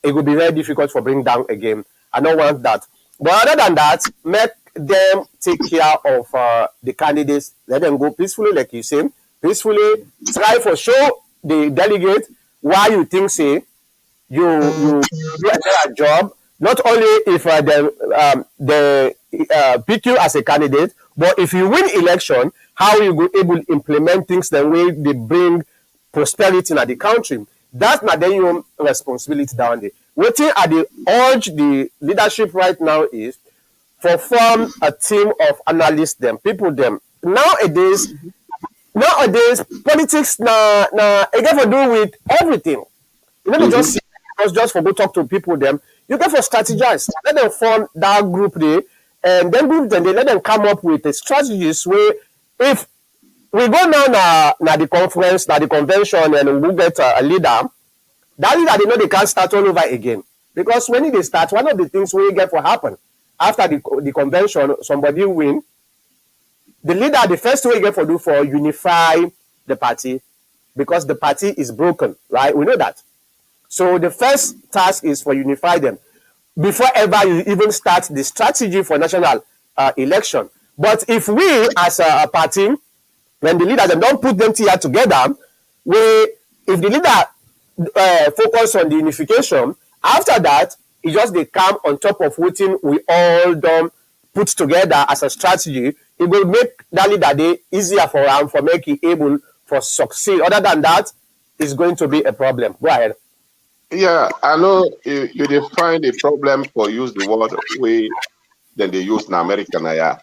it will be very difficult for bring down again. I don't want that. But other than that, make them take care of the candidates. Let them go peacefully, like you say, peacefully. Try for show the delegate why you think say you do a better job. Not only if they pick you as a candidate, but if you win election, how you go able to implement things the way they bring prosperity in the country. That's not then your responsibility down there. Waiting at the urge the leadership right now is for form a team of analysts them, people them. Nowadays, politics na it get to do with everything. You know, they Mm-hmm. just see just for go talk to people them. You get for strategize. Let them form that group there, and then group them they let them come up with the strategies where if we go now na the conference, na the convention, and we get a leader. That leader they know they can't start all over again because when they start, one of the things we get for happen after the convention, somebody win. The leader, the first way you get for do for unify the party because the party is broken, right? We know that. So the first task is for unify them before ever you even start the strategy for national election. But if we as a party, when the leader them don't put them together, we if the leader focus on the unification, after that, it just they come on top of waiting we all done put together as a strategy. It will make that leader day easier for him for making able for succeed. Other than that, it's going to be a problem. Go ahead. Yeah, I know you define the problem for use the word way then they use in America now, yeah.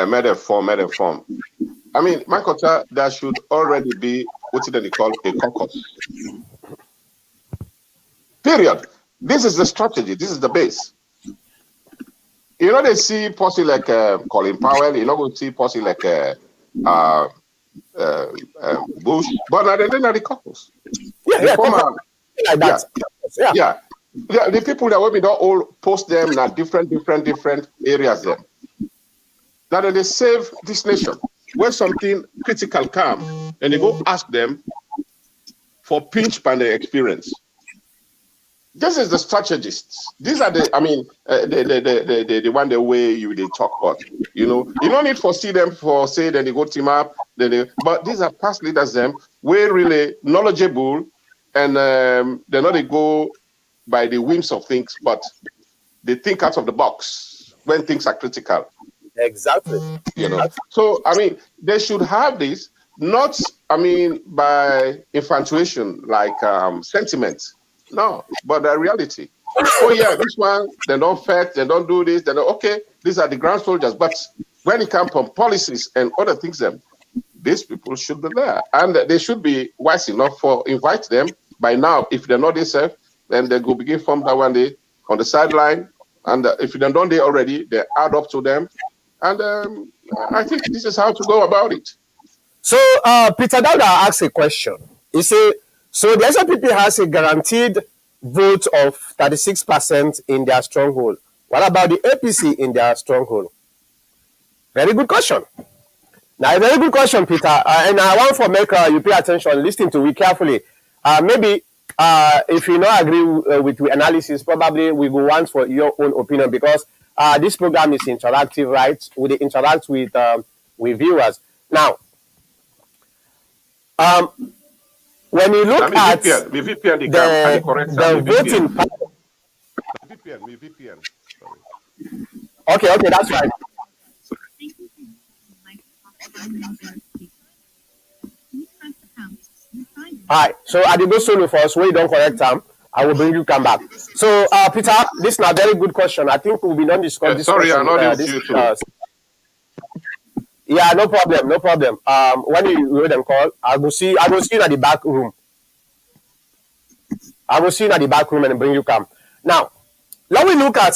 Made form. I mean, my culture, there should already be what they call a caucus. Period. This is the strategy. This is the base. You know, they see policy like Colin Powell. You're not going to see policy like uh, Bush. But now they're not the caucus. Yeah, The yeah, former, like yeah, that. Yeah. yeah. The people that women don't all post them in different areas there. Now then they save this nation. When something critical come, and they go ask them for pinch by their experience. This is the strategists. These are the, I mean, the one the way you they talk about. You know, you don't need to see them for say then they go team up. But these are past leaders. Them we're really knowledgeable, and they're not they go by the whims of things, but they think out of the box when things are critical. Exactly. You know, so I mean, they should have this not, I mean, by infatuation like sentiment. No, but the reality. Oh yeah, this one they don't fight, they don't do this. They don't, okay. These are the ground soldiers, but when it comes from policies and other things, them these people should be there, and they should be wise enough for invite them by now. If they're not themselves, then they go begin from that one day on the sideline, and if they don't they already, they add up to them, and I think this is how to go about it. So Peter Dowda asked a question. He said, so the SLPP has a guaranteed vote of 36% in their stronghold. What about the APC in their stronghold? Very good question. Now, a very good question, Peter. And I want for make you pay attention, listen to it carefully. Maybe if you not agree with the analysis, probably we go want for your own opinion because this program is interactive, right? We interact with viewers. Now, when you look at VPN, the correct the voting power, VPN. Sorry. okay, that's right. All right, so I did go solo first. When you don't correct time, I will bring you come back. So, Peter, this is a very good question. I think we'll be not discuss this Sorry, question. I'm not you too. Yeah, no problem, no problem. When you read them call, I will see you at the back room. I will see you at the back room and bring you come. Now, let we look at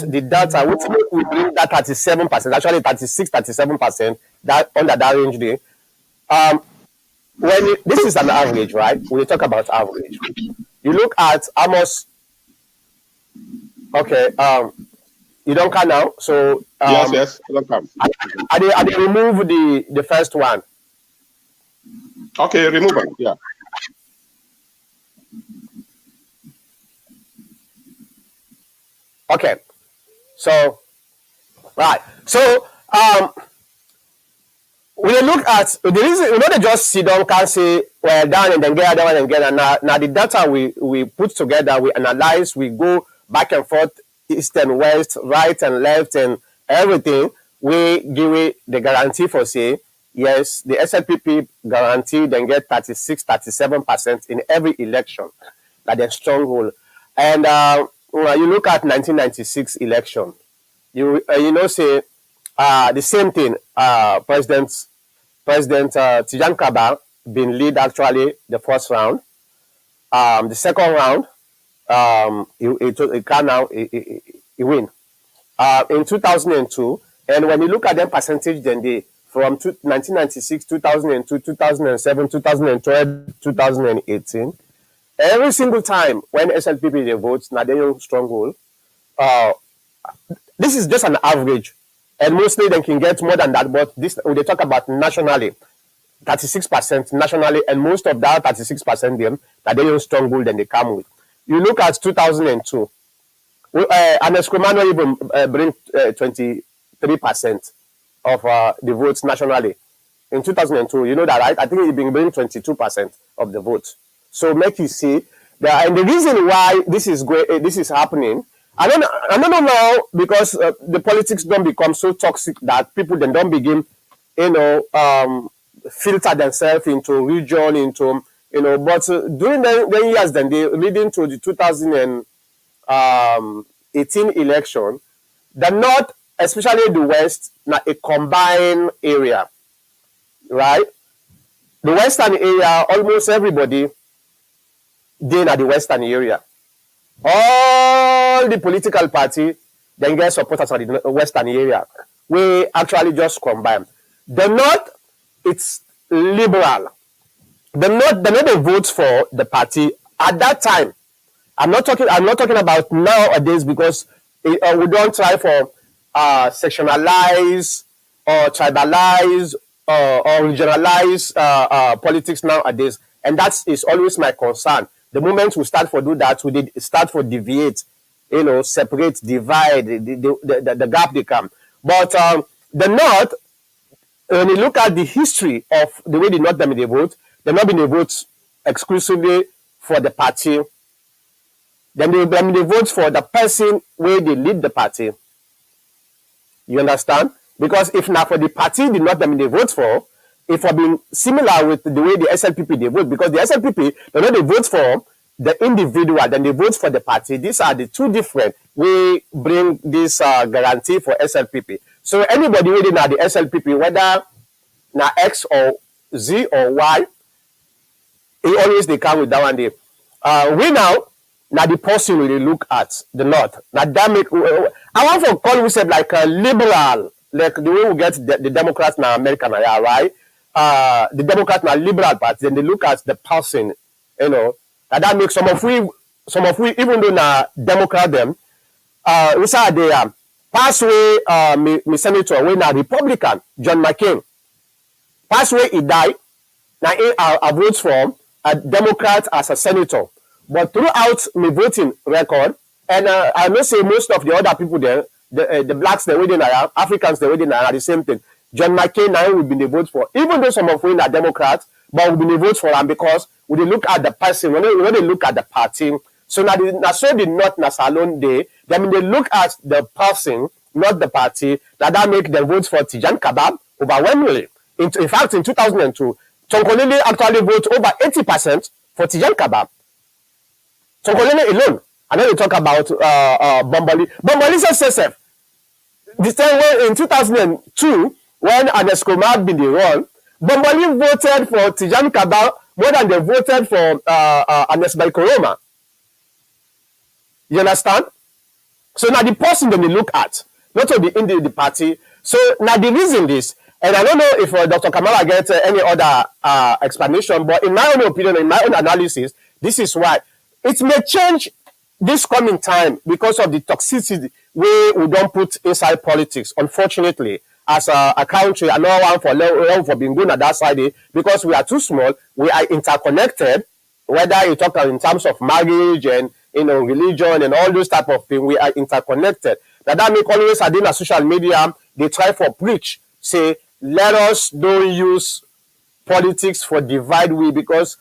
the data. We bring that 37%, actually 36, 37% that under that range there. Um, this is an average, right? We talk about average. You look at almost okay. You don't count now, so Yes, yes, welcome. I remove the first one. Okay, remove it. Yeah. Okay, so right, so we look at the reason we don't just sit down can say well down and then get that one and get that. Now the data we put together, we analyze, we go back and forth, east and west, right and left, and everything. We give it the guarantee for say yes, the SLPP guarantee then get 36, 37% in every election, like the stronghold. And when you look at 1996 election, you know say the same thing. President Tijan Kaba been lead actually the first round. The second round, he can now he win. In 2002, and when you look at them percentage, then they from 1996, 2002, 2007, 2012, 2018, every single time when SLPP they vote, now they stronghold. Uh, this is just an average, and mostly they can get more than that. But this they talk about nationally, 36% nationally, and most of that 36% them that they use stronghold and they come with. You look at 2002, and Esquimano even bring 23% of the votes nationally. In 2002, you know that, right? I think it been bring 22% of the votes. So make you see that, and the reason why this is happening, I don't know now because the politics don't become so toxic that people then don't begin, you know, filter themselves into region, into But during the years, then they leading to the 2018 election, the north, especially the west, now a combined area, right? The western area, almost everybody they at the western area. All the political party then get supporters for the western area. We actually just combine. The north, it's liberal. The north they vote for the party at that time. I'm not talking about nowadays because we don't try for sectionalize or tribalize or regionalize politics nowadays, and that is always my concern. The moment we start for do that, we did start for deviate, separate, divide, the gap they come. But the North, when you look at the history of the way the North them they vote, they've not been they vote exclusively for the party. Then they vote for the person where they lead the party. You understand? Because if not for the party, the not them they vote for, if for being similar with the way the SLPP they vote, because the SLPP, they vote for the individual, then they vote for the party. These are the two different. We bring this guarantee for SLPP. So anybody within the SLPP, whether now X or Z or Y, it always they come with that one day. We now the person we look at the North. Now that make I want to call we said like a liberal, like the way we get the Democrats now American, yeah, right? The Democrats now liberal party, then they look at the person, and that makes some of we even though now Democrat them, we saw the pass away me senator we now Republican John McCain. Pass away he died. Now I vote for a Democrat as a senator. But throughout my voting record, and I may say most of the other people there, the blacks they within Africans they within are the same thing. John McCain now will be the vote for, even though some of them are Democrats, but will be the vote for them because when they look at the person, when they look at the party, so now so the not na salon day, then when they look at the person, not the party, that make the votes for Tijan Kabab overwhelmingly. In fact, in 2002, Tonkolele actually voted over 80% for Tijan Kabab. Tonkolele alone. And then we talk about Bombali. Bombali says self. The same way in 2002, when Anescomar been the role, Bombali voted for Tijan Kabab more than they voted for Anes Koroma. You understand? So now the person that they look at, not only the party. So now the reason is, and I don't know if Dr. Kamala gets any other explanation, but in my own opinion, in my own analysis, this is why it may change this coming time because of the toxicity we don't put inside politics. Unfortunately, as a country, I know one for being good at that side because we are too small. We are interconnected. Whether you talk in terms of marriage and religion and all those type of things, we are interconnected. That make always I think social media they try for preach say let us don't use politics for divide we because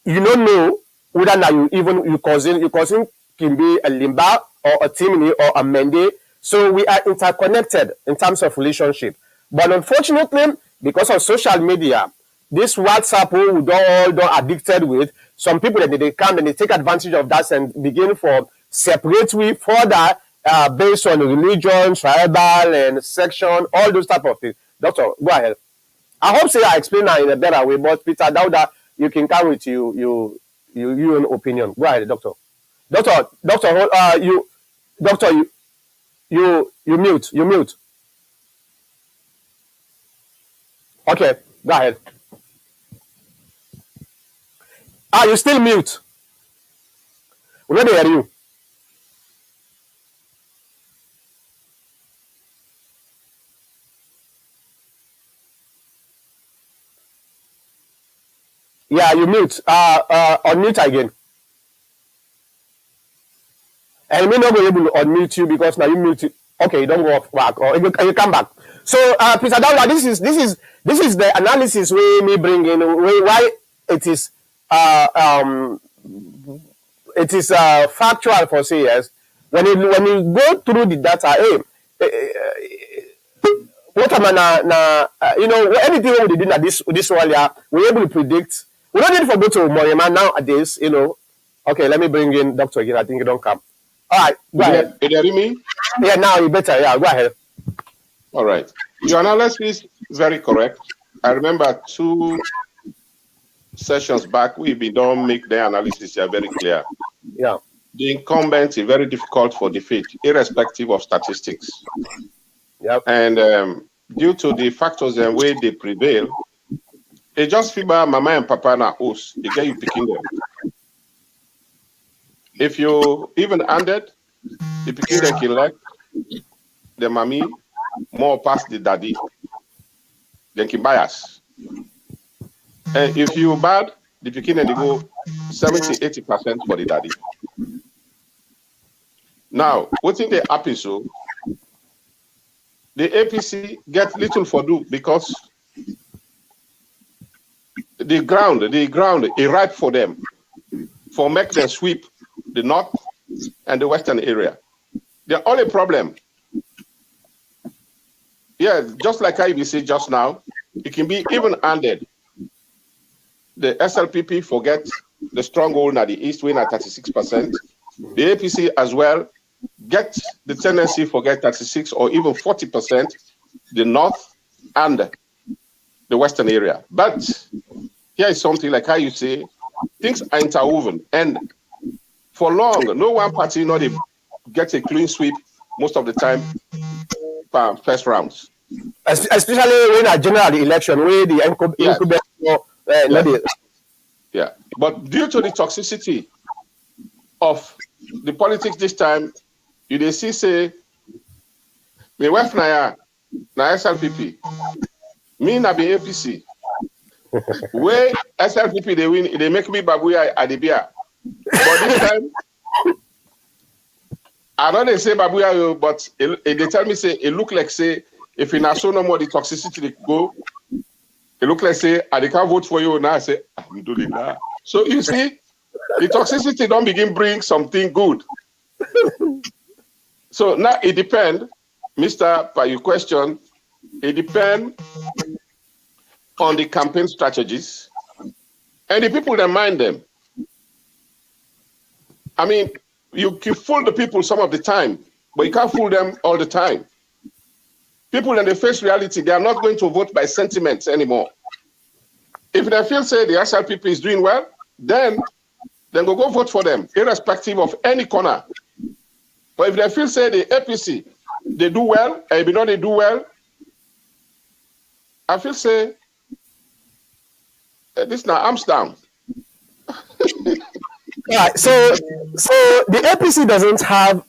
you don't know whether now you cousin can be a Limba or a Timini or a Mende. So we are interconnected in terms of relationship. But unfortunately, because of social media, this WhatsApp we don't addicted with, some people that they come and they take advantage of that and begin for separate we further based on religion, tribal and section, all those type of things. Doctor, go ahead. I hope say I explain that in a better way, but Peter Dauda, you can come with your own opinion. Go ahead, doctor. You mute. Okay, go ahead. You still mute. We don't hear you. Yeah, you mute. Unmute again. And we not be able to unmute you because now you mute it. Okay, you don't go off back or you come back. So, Peter Daula, this is the analysis we may bring in why it is factual for say yes. When you go through the data, what am I anything we did at this one yeah, we're able to predict. We don't need to go to Morima nowadays, Okay, let me bring in Doctor again. I think you don't come. All right, go ahead. You hear me? Yeah, now you better. Yeah, go ahead. All right. Your analysis is very correct. I remember 2 sessions back, we don't make the analysis here very clear. Yeah. The incumbent is very difficult for defeat, irrespective of statistics. Yep. And due to the factors and way they prevail, it just feel mama and papa na host. They get you picking them. If you even handed, the picking them can like the mommy more past the daddy, then can bias. And if you bad, the picking and they go 70-80% for the daddy. Now, what's in the episode? The APC get little for do because the ground is ripe for them for make them sweep the north and the western area. The only problem, yeah, just like IBC just now, it can be even-handed. The SLPP forget the stronghold at the east win at 36%. The APC as well get the tendency forget 36 or even 40%, the north and the western area. But here is something like how you say, things are interwoven. And for long, no one party they get a clean sweep most of the time first rounds. Especially when a general election, where the incumbent. Yeah. But due to the toxicity of the politics this time, you see say, me wife na SLPP, me na be APC. Where SLPP they win, they make me babuya at the beer. But this time, I don't say babuya, but they tell me say it look like say if in so no more the toxicity they go, it look like say I can't vote for you now. I say I'm doing that. So you see, the toxicity don't begin bring something good. So now it depends, Mr. By your question, it depends on the campaign strategies and the people that mind them. I mean, you can fool the people some of the time, but you can't fool them all the time. People in the face reality, they are not going to vote by sentiments anymore. If they feel say the SLPP is doing well, then go vote for them, irrespective of any corner. But if they feel say the APC, they do well, and if not they do well, I feel say this now arms down. Yeah, so the APC doesn't have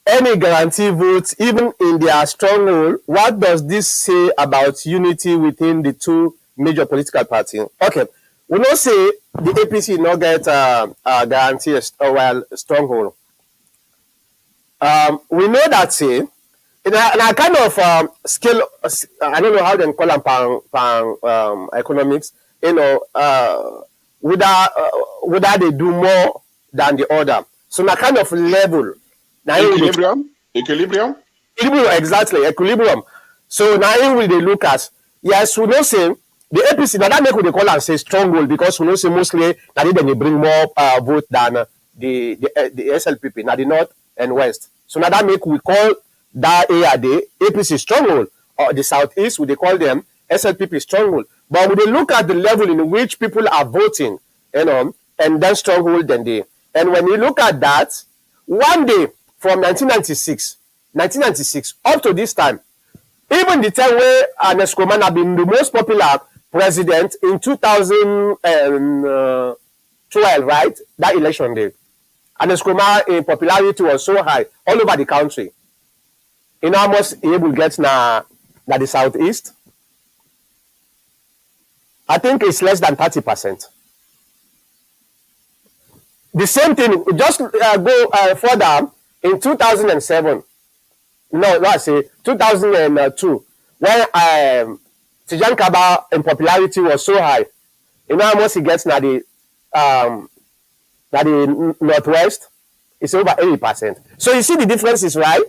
any guarantee votes even in their stronghold. What does this say about unity within the two major political parties? Okay, we know say the APC not get guarantee stronghold. We know that say in a kind of scale, I don't know how they call them economics, whether they do more than the other. So na kind of level. Equilibrium. Equilibrium, exactly, equilibrium. So now we they look at, yes, we know say the APC, now that make we they call and say stronghold because we know say mostly that they bring more vote than the SLPP, now the north and west. So now that make we call that area the APC stronghold, or the southeast, we they call them SLPP stronghold. But when they look at the level in which people are voting, and then stronghold then they. And when you look at that, one day from 1996 up to this time, even the time where Nescoman have been the most popular president in 2012, right? That election day. And Nescoman in popularity was so high all over the country. In almost able to get na the southeast. I think it's less than 30%. The same thing, just go further in 2007. No, let's say 2002, when Tijan Kaba in popularity was so high. You know how much he gets now the Northwest? It's over 80%. So you see the difference is right.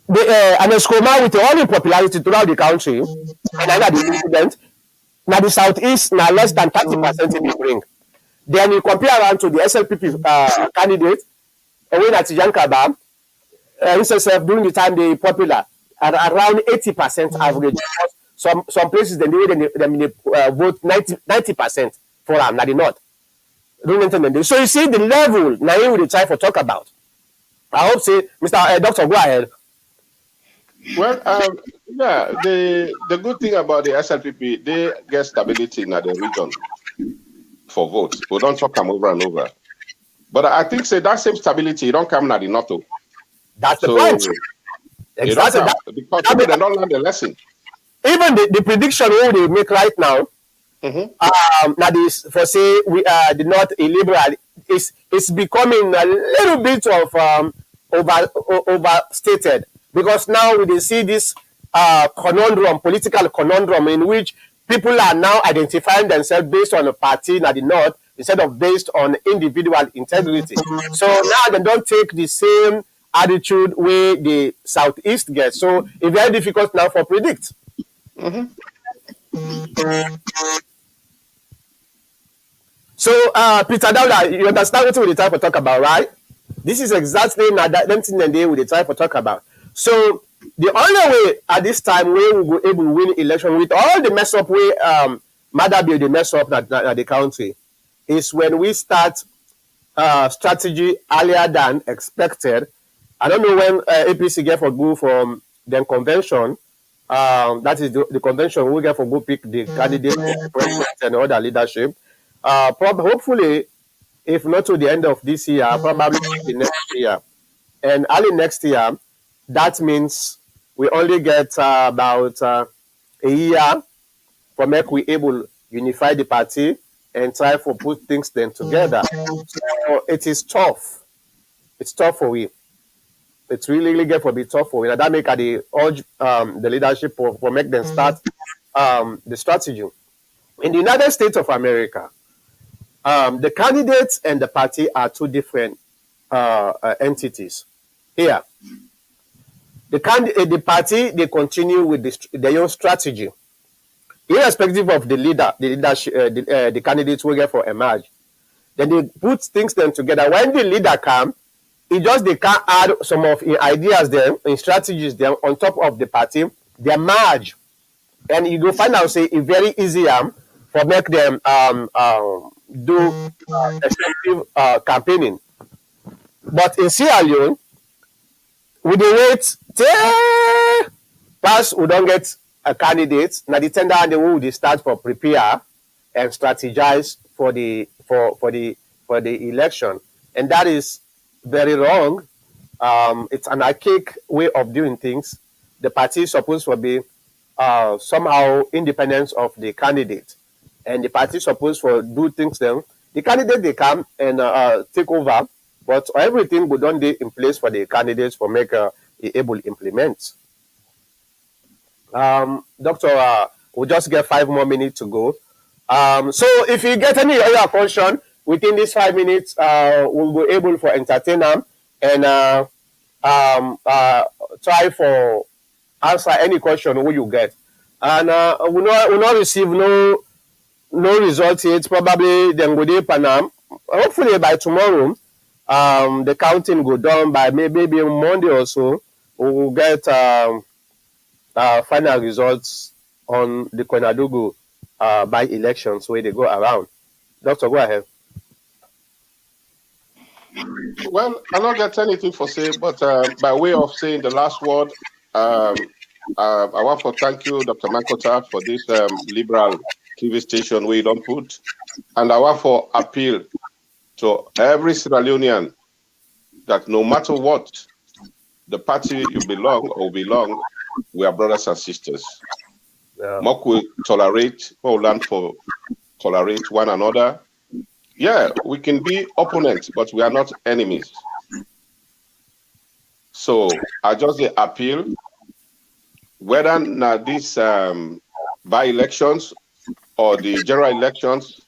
And Escoma with all the popularity throughout the country, and under the president, now the Southeast, now less than 30% in the bring. Then you compare around to the SLPP candidate, when at Tijan Kaba, himself during the time they popular at around 80% average. Some places they vote 90% for them, not the north. So you see the level now we will try for talk about. I hope say Mr. Doctor, go ahead. Well, yeah, the good thing about the SLPP, they get stability in the region for votes. We don't talk them over and over. But I think say that same stability, you don't come at the north. That's the point. Exactly. Because they don't learn the lesson. Even the prediction we they make right now, now this for say we the not illiberal is becoming a little bit of overstated, because now we see this political conundrum in which people are now identifying themselves based on a party in the north instead of based on individual integrity. So now they don't take the same attitude where the southeast gets. So it's very difficult now for predict. So Peter Dowda, you understand what we try to talk about, right? This is exactly that thing that they will try to talk about. So the only way at this time we will be able to win election with all the mess up way Madabi the mess up at the country is when we start strategy earlier than expected. I don't know when APC get for go from the convention. That is the convention we get for go pick the candidate for the president and other leadership. Hopefully, if not to the end of this year, probably the next year. And early next year, that means we only get about a year for make we able unify the party and try for put things then together. So it is tough. It's tough for we. It's really get for be tough for we. And that make the urge the leadership for make them start the strategy. In the United States of America, the candidates and the party are two different entities. Here, the party, they continue with their own strategy, irrespective of the leadership, the candidates will get for emerge. Then they put things then together. When the leader come, it just they can add some of ideas there, in strategies there on top of the party. They merge, and you go find out say it's very easy for make them do effective campaigning. But in Sierra Leone, we dey wait till pass we don get a candidate. Na the tender and the way we dey start for prepare and strategize for the election, and that is very wrong. It's an archaic way of doing things. The party is supposed to be somehow independent of the candidate, and the party is supposed to do things them. The candidate they come and take over, but everything would don't be in place for the candidates for make able implement. Doctor, we'll just get 5 more minutes to go. So if you get any other question within these 5 minutes, we'll be able for entertain them and try for answer any question who you get. And we not receive no result yet. Probably then go dey Panam. Hopefully by tomorrow, the counting go done by maybe Monday or so. We will get final results on the Koinadugu by elections where they go around. Doctor, go ahead. Well, I don't get anything for say, but by way of saying the last word, I want to thank you, Dr. Makota, for this liberal TV station where you don't put, and I want to appeal to every Sierra Leonean that no matter what the party you belong, we are brothers and sisters. Yeah. More we tolerate, more learn for tolerate one another. Yeah, we can be opponents, but we are not enemies. So I just appeal, whether now these by-elections or the general elections,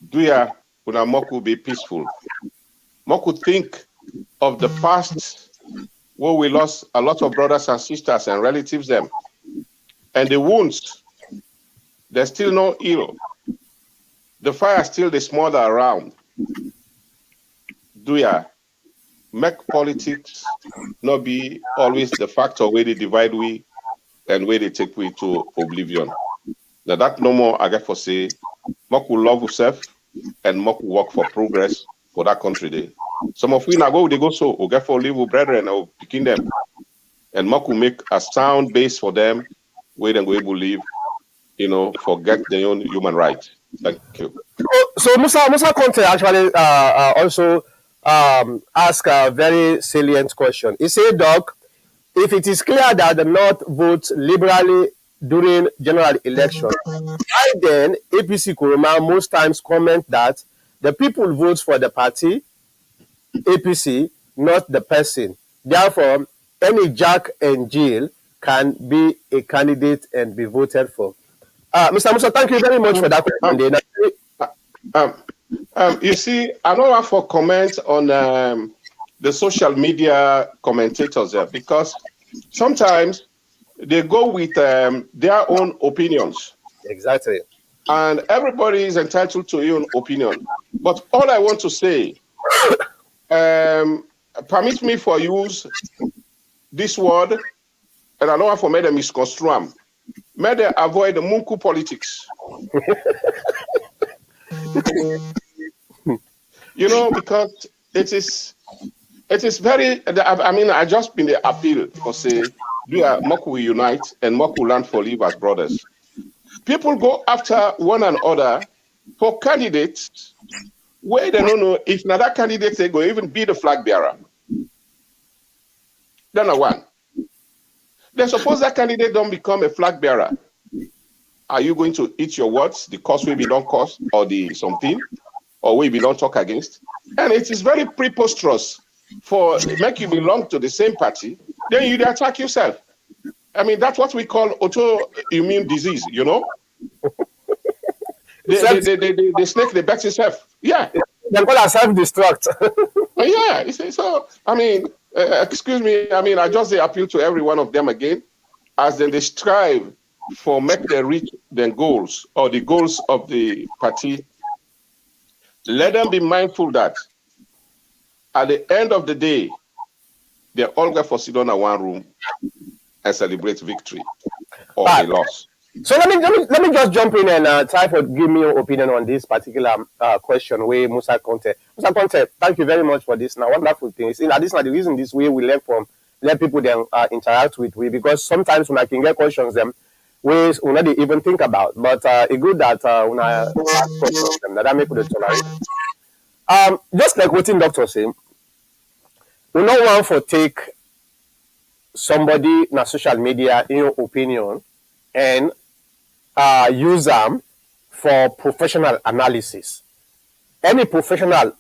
do ya una moku be peaceful? Moku think of the past where we lost a lot of brothers and sisters and relatives them. And the wounds, they're still no ill. The fire still the smolder around. Do ya make politics not be always the factor where they divide we and where they take we to oblivion? Now that no more I get for say, Moku love yourself and Moku work for progress for that country day. Some of we now go they go so or get for live with brethren or picking them. And Moku make a sound base for them where they go able to live, forget their own human rights. Thank you. So Musa Conte actually also asked a very salient question. He said, Doc, if it is clear that the North votes liberally during general election, why then APC Kuruma most times comment that the people vote for the party, APC, not the person. Therefore, any Jack and Jill can be a candidate and be voted for. Mr. Musa, thank you very much for that question. You see, I don't want for comment on the social media commentators there because sometimes they go with their own opinions. Exactly. And everybody is entitled to your own opinion. But all I want to say, permit me for use this word, and I don't want for me to misconstrue them. May they avoid the Munku politics. Because it is very, I just been the appeal for say, Moku will unite and Moku will learn for live as brothers. People go after one another for candidates where they don't know if another candidate they go even be the flag bearer. Then one. Then suppose that candidate don't become a flag bearer. Are you going to eat your words, the cause we belong cause, or the something, or we belong talk against? And it is very preposterous for make you belong to the same party, then you attack yourself. That's what we call autoimmune disease, The snake, they bet itself. Yeah. They call it self-destruct. Yeah. So, excuse me, I just appeal to every one of them again, as then they strive for make them reach their goals or the goals of the party. Let them be mindful that at the end of the day, they all get for sit down in one room and celebrate victory or a loss. So let me just jump in and try to give me your opinion on this particular question where Musa Conte. Musa Conte, thank you very much for this. Now, wonderful thing. This is the reason this way we learn from let people then interact with we, because sometimes when I can get questions them ways we not even think about. But it's good that when I ask questions them that I make with the tolerate. Just like what in doctor say, we no want for take somebody na social media in your opinion and use them for professional analysis. Any professional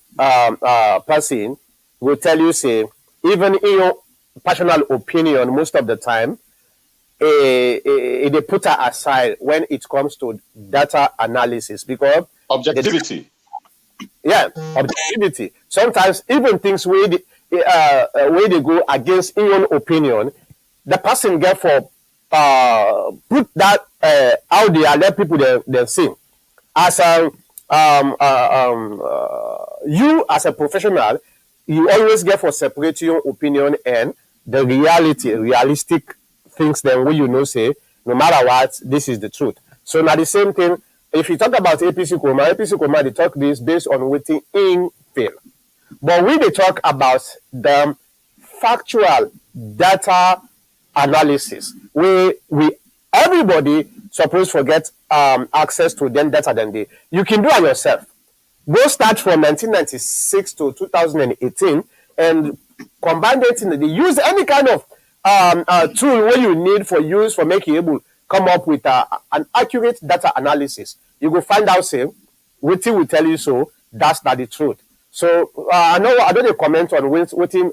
person will tell you, say, even in your personal opinion, most of the time, they put her aside when it comes to data analysis because Objectivity. yeah, objectivity. Sometimes even things where they go against in your opinion, the person get for put that out there, let people they see. As a you as a professional, you always get for separate your opinion and the realistic things. Then when you know say no matter what, this is the truth. So now the same thing. If you talk about APC Coma, they talk this based on waiting in fail. But when they talk about the factual data analysis, we everybody supposed to get access to them data than they. You can do it yourself. Go start from 1996 to 2018 and combine it in the use any kind of tool where you need for use for making able come up with an accurate data analysis. You will find out say what will tell you so that's not the truth. So I don't comment on what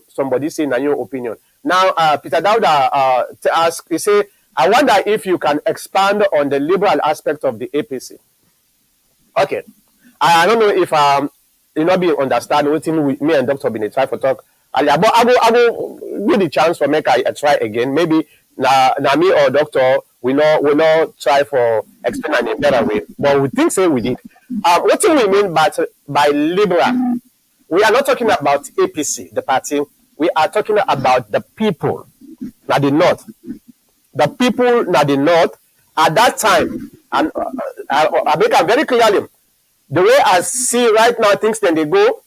somebody say in your opinion. Now Peter Dauda to ask, he say, I wonder if you can expand on the liberal aspect of the APC. Okay. I don't know if you not be understand what me and Dr. Bine try for talk earlier, but I go give the chance for make I try again. Maybe na me or Doctor we not try for explain in a better way. But we think say we did. What do we mean by liberal? We are not talking about APC, the party. We are talking about the people, not the North. The people, not the North, at that time, and I make it very clearly. The way I see right now, things then they go,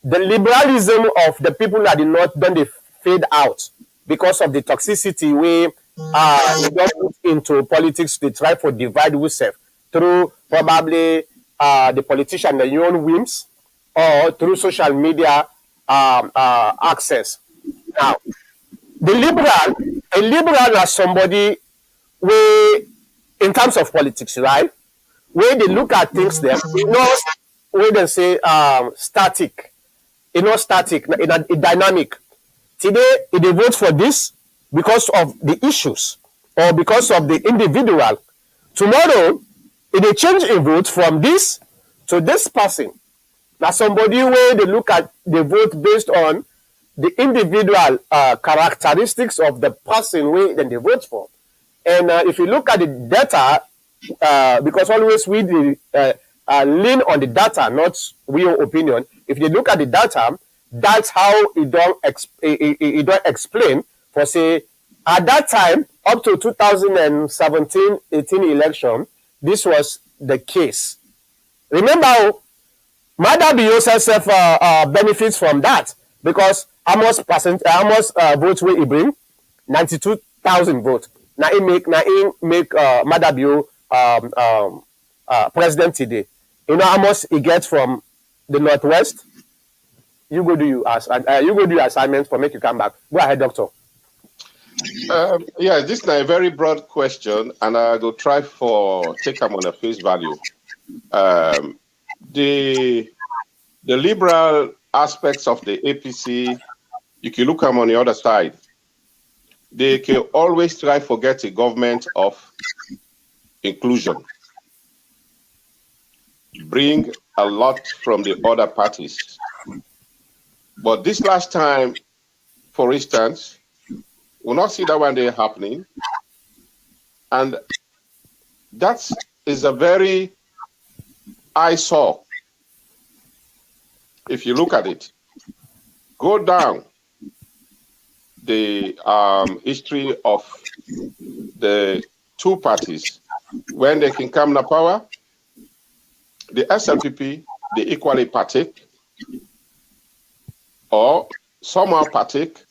the liberalism of the people at the North, then they fade out because of the toxicity where they don't put into politics. They try for divide ourselves through probably the politician, the own whims, or through social media access. Now, a liberal is somebody where, in terms of politics, right? Where they look at things there, where they say static, static, dynamic. Today, they vote for this because of the issues or because of the individual. Tomorrow, they change a vote from this to this person. Now, somebody where they look at the vote based on the individual characteristics of the person where then they vote for. And if you look at the data, because always we lean on the data, not real opinion. If you look at the data, that's how it don't explain for say at that time up to 2017-18 election, this was the case. Remember, Mother Yourself benefits from that because almost votes where he bring 92,000 votes. Now he make Mother Bio president today. You know how much he gets from the Northwest? You go do your assignment for make you come back. Go ahead, doctor. Yeah, this is a very broad question, and I will try for take them on a face value. The liberal aspects of the APC, you can look at them on the other side. They can always try to get a government of inclusion. Bring a lot from the other parties. But this last time, for instance, we'll not see that one day happening. And that is a very eyesore. If you look at it, go down the history of the two parties when they can come to power. The SLPP, they equally partake or somehow partake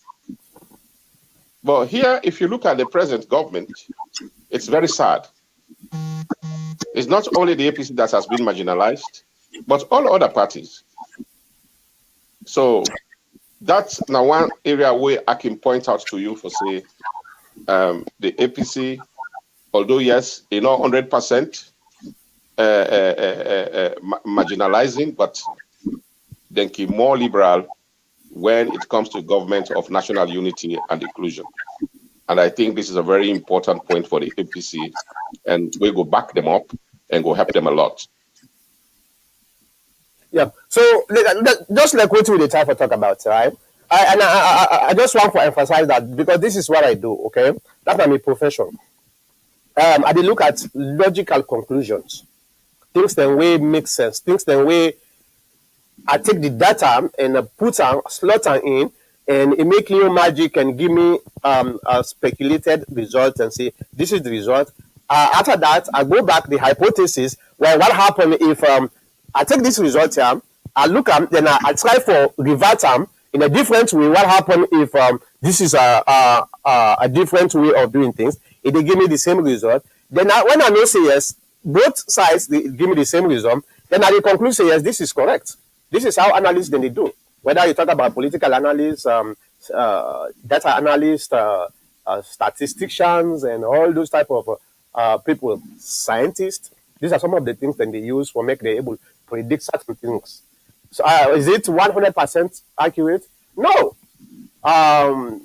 But here, if you look at the present government, it's very sad. It's not only the APC that has been marginalized, but all other parties. So that's now one area where I can point out to you for say the APC, although yes, 100% marginalizing, but then keep more liberal when it comes to government of national unity and inclusion. And I think this is a very important point for the APC, and we go back them up and go help them a lot. Yeah. So just like what we try to talk about, right? I just want to emphasize that because this is what I do. Okay, that's my profession. I did look at logical conclusions, things that way make sense, things that way I take the data and put them, slot them in, and it make little magic and give me a speculated result and say this is the result. After that, I go back the hypothesis. Well, what happened if I take this result here, I look at then I try for revert them in a different way. What happened if this is a different way of doing things? If they give me the same result, then when I know say yes, both sides they give me the same result, then I will conclude say yes, this is correct. This is how analysts then they do. Whether you talk about political analysts, data analysts, statisticians, and all those type of people, scientists. These are some of the things that they use for make they able to predict certain things. So is it 100% accurate? No.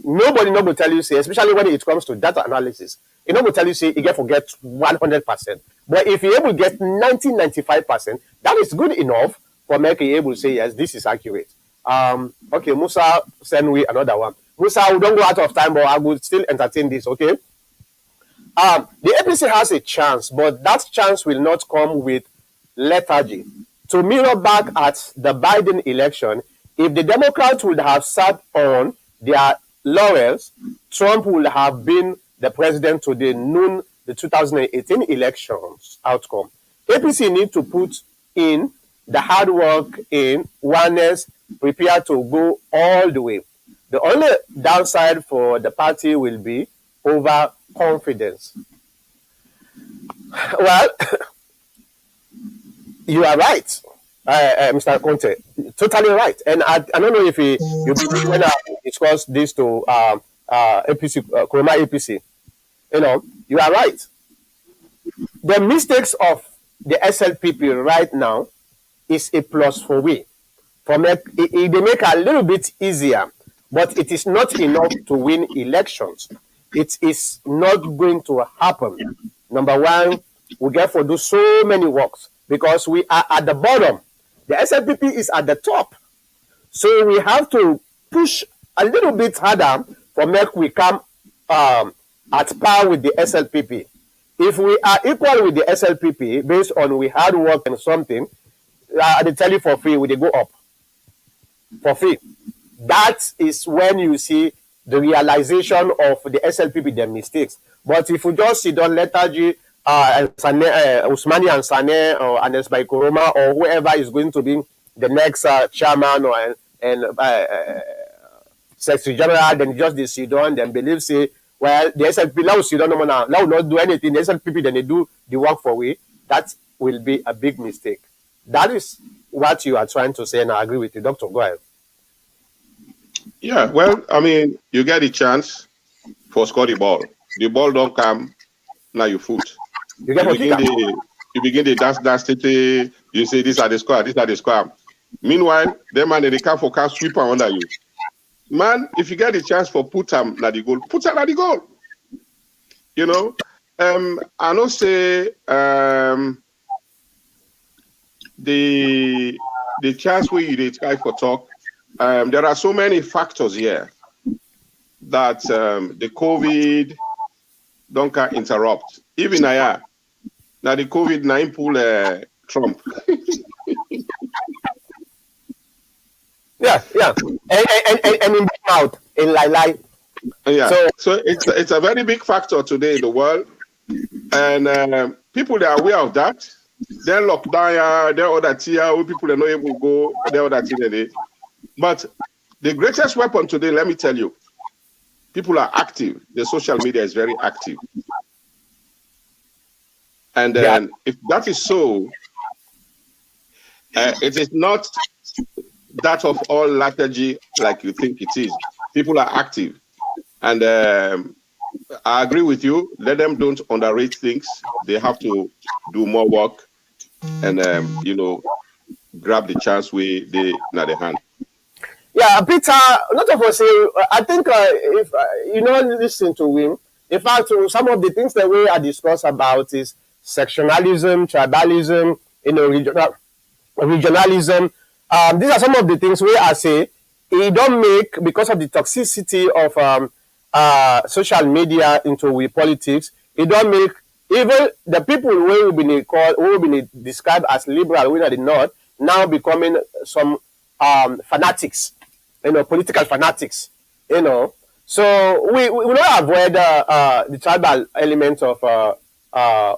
Nobody will tell you say, especially when it comes to data analysis, it will tell you say you get forget 100%. But if you're able to get 95%, that is good enough for making you able to say yes, this is accurate. Okay, Musa send me another one. Musa, we don't go out of time, but I will still entertain this. Okay. The APC has a chance, but that chance will not come with lethargy. To mirror back at the Biden election, if the Democrats would have sat on their laurels, Trump would have been the president to the 2018 elections outcome. APC need to put in the hard work in oneness, prepare to go all the way. The only downside for the party will be overconfidence. Well, you are right, Mr. Conte. Totally right. And I don't know if you when I discussed this to APC, Kuruma APC. You are right. The mistakes of the SLPP right now is a plus for we. They make a little bit easier, but it is not enough to win elections. It is not going to happen. Number one, we get to do so many works because we are at the bottom. The SLPP is at the top. So we have to push a little bit harder for make we come at par with the SLPP. If we are equal with the SLPP based on we hard work and something, they tell you for free, we they go up for free. That is when you see the realization of the SLPP, their mistakes. But if you just see on lethargy, Usmani and Sane or Anes by Koroma or whoever is going to be the next chairman or Secretary General, then just they sit down, then believe say, well, the SLPP now sit down now will not do anything. The SLPP then they do the work for we. That will be a big mistake. That is what you are trying to say, and I agree with you, Doctor. Go ahead. Yeah, well, I mean, you get a chance for score the ball. The ball don't come, now you foot. You begin the dance city, you say these are the score. Meanwhile, them man they come for car sweeper under you. Man, if you get a chance for put them at the goal, put them at the goal. I know say the chance where you try for talk. There are so many factors here that the COVID don't interrupt. Even now the COVID-19 pull Trump. Yeah, and in out in lie. Yeah, so it's a very big factor today in the world, and people that are aware of that. They're locked down. They're other tier. People are not able to go. They're other tier. But the greatest weapon today, let me tell you, people are active. The social media is very active. And Yeah. then if that is so, it is not that of all lethargy like you think it is. People are active. And I agree with you. Let them don't underrate things. They have to do more work and, grab the chance where they na the hand. Yeah, Peter, not of us say, I think if listen to him, in fact, some of the things that we are discuss about is sectionalism, tribalism, regionalism. These are some of the things we are say it don't make because of the toxicity of social media into we politics. It don't make even the people who have been called who have been described as liberal, we are the north, now becoming some fanatics, political fanatics, So we will not avoid the tribal element of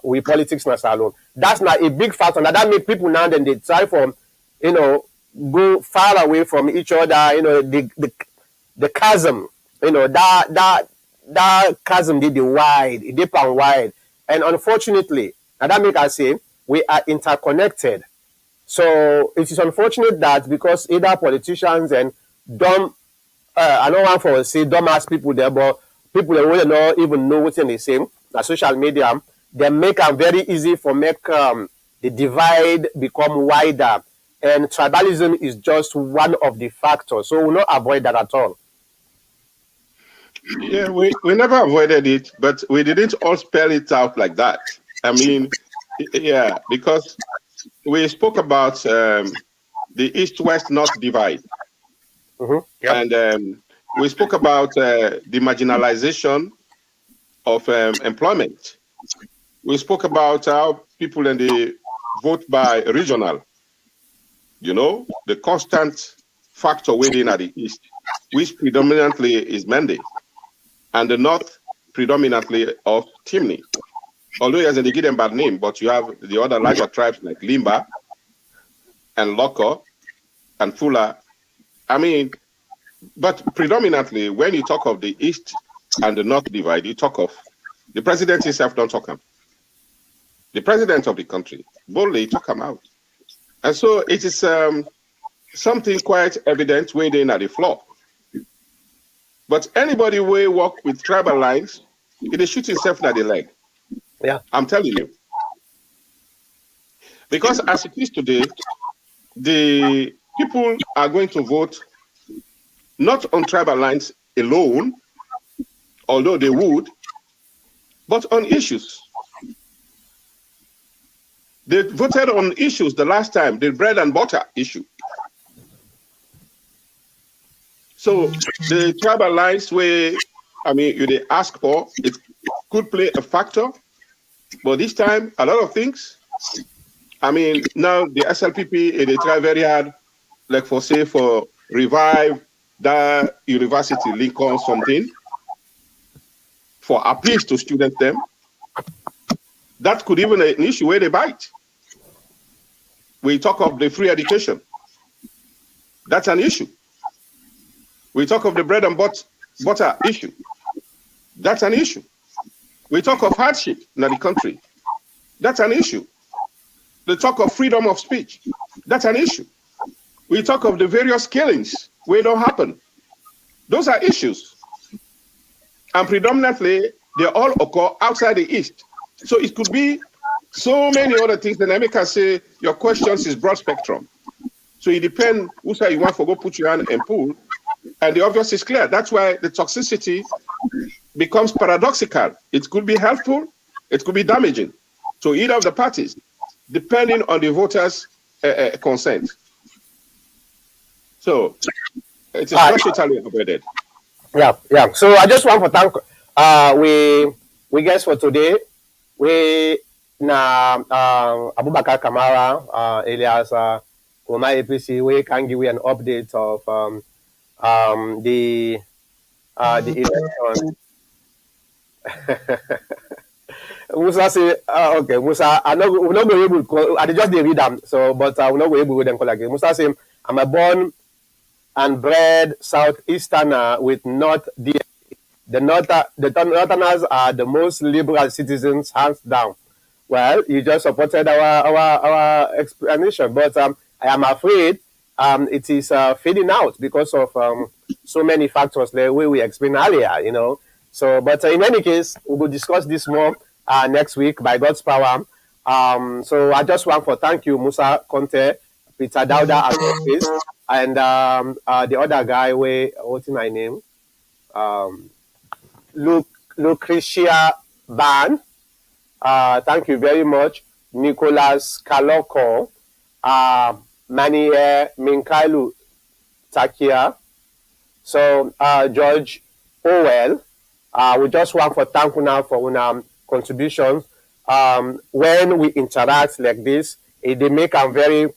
we politics na salon. That's not a big factor. Now that make people now then they try from, go far away from each other. The chasm, that chasm did the wide, it deep and wide, and unfortunately, now that make us say we are interconnected. So it is unfortunate that because either politicians and dumb, I don't want to say dumbass people there, but people that really not even know what's in the same, the social media, they make it very easy for make the divide become wider. And tribalism is just one of the factors. So we'll not avoid that at all. Yeah, we never avoided it, but we didn't all spell it out like that. I mean, yeah, because we spoke about the East-West North divide. Yep. And we spoke about the marginalization of employment. We spoke about how people in the vote by regional, the constant factor within at the East, which predominantly is Mende, and the North predominantly of Timni. Although yes, they give them bad name, but you have the other larger tribes like Limba and Loko and Fula. I mean, but predominantly, when you talk of the East and the North divide, you talk of the president himself, don't talk him. The president of the country, boldly talk him out. And so it is something quite evident within at the floor. But anybody who walk with tribal lines, they shoot himself in the leg. Yeah. I'm telling you. Because as it is today, the people are going to vote not on tribal lines alone, although they would, but on issues. They voted on issues the last time, the bread and butter issue. So the tribal lines where, they ask for, it could play a factor, but this time, a lot of things. Now the SLPP, they try very hard, like for revive that university Lincoln something, for appeals to students them. That could even be an issue where they bite. We talk of the free education. That's an issue. We talk of the bread and butter issue. That's an issue. We talk of hardship in the country. That's an issue. We talk of freedom of speech. That's an issue. We talk of the various killings where it don't happen. Those are issues. And predominantly, they all occur outside the East. So it could be so many other things. Then I can say your questions is broad spectrum. So it depends who side you want to go put your hand and pull. And the obvious is clear. That's why the toxicity becomes paradoxical. It could be helpful, it could be damaging to either of the parties, depending on the voters' consent. So it is not totally avoided. Yeah. So I just want to thank we guess for today. We na Abubakar Kamara alias Kuma APC. We can give you an update of the election. Musa say, okay, Musa, we're not going able to call, I just read them, so, but we're not going able to them call again. Musa say, I'm a born and bred Southeasterner with North DNA. The Northerners are the most liberal citizens, hands down. Well, you just supported our explanation, but I am afraid it is fading out because of so many factors the way we explained earlier. So, but in any case, we will discuss this more next week by God's power. So I just want to thank you, Musa Conte, Peter Dauda as always, and the other guy, what's my name? Lucretia Ban. Thank you very much. Nicholas Kaloko, Manie Minkailu Takia. So, George Owell, we just want to thank you now for your contributions. When we interact like this, they make them very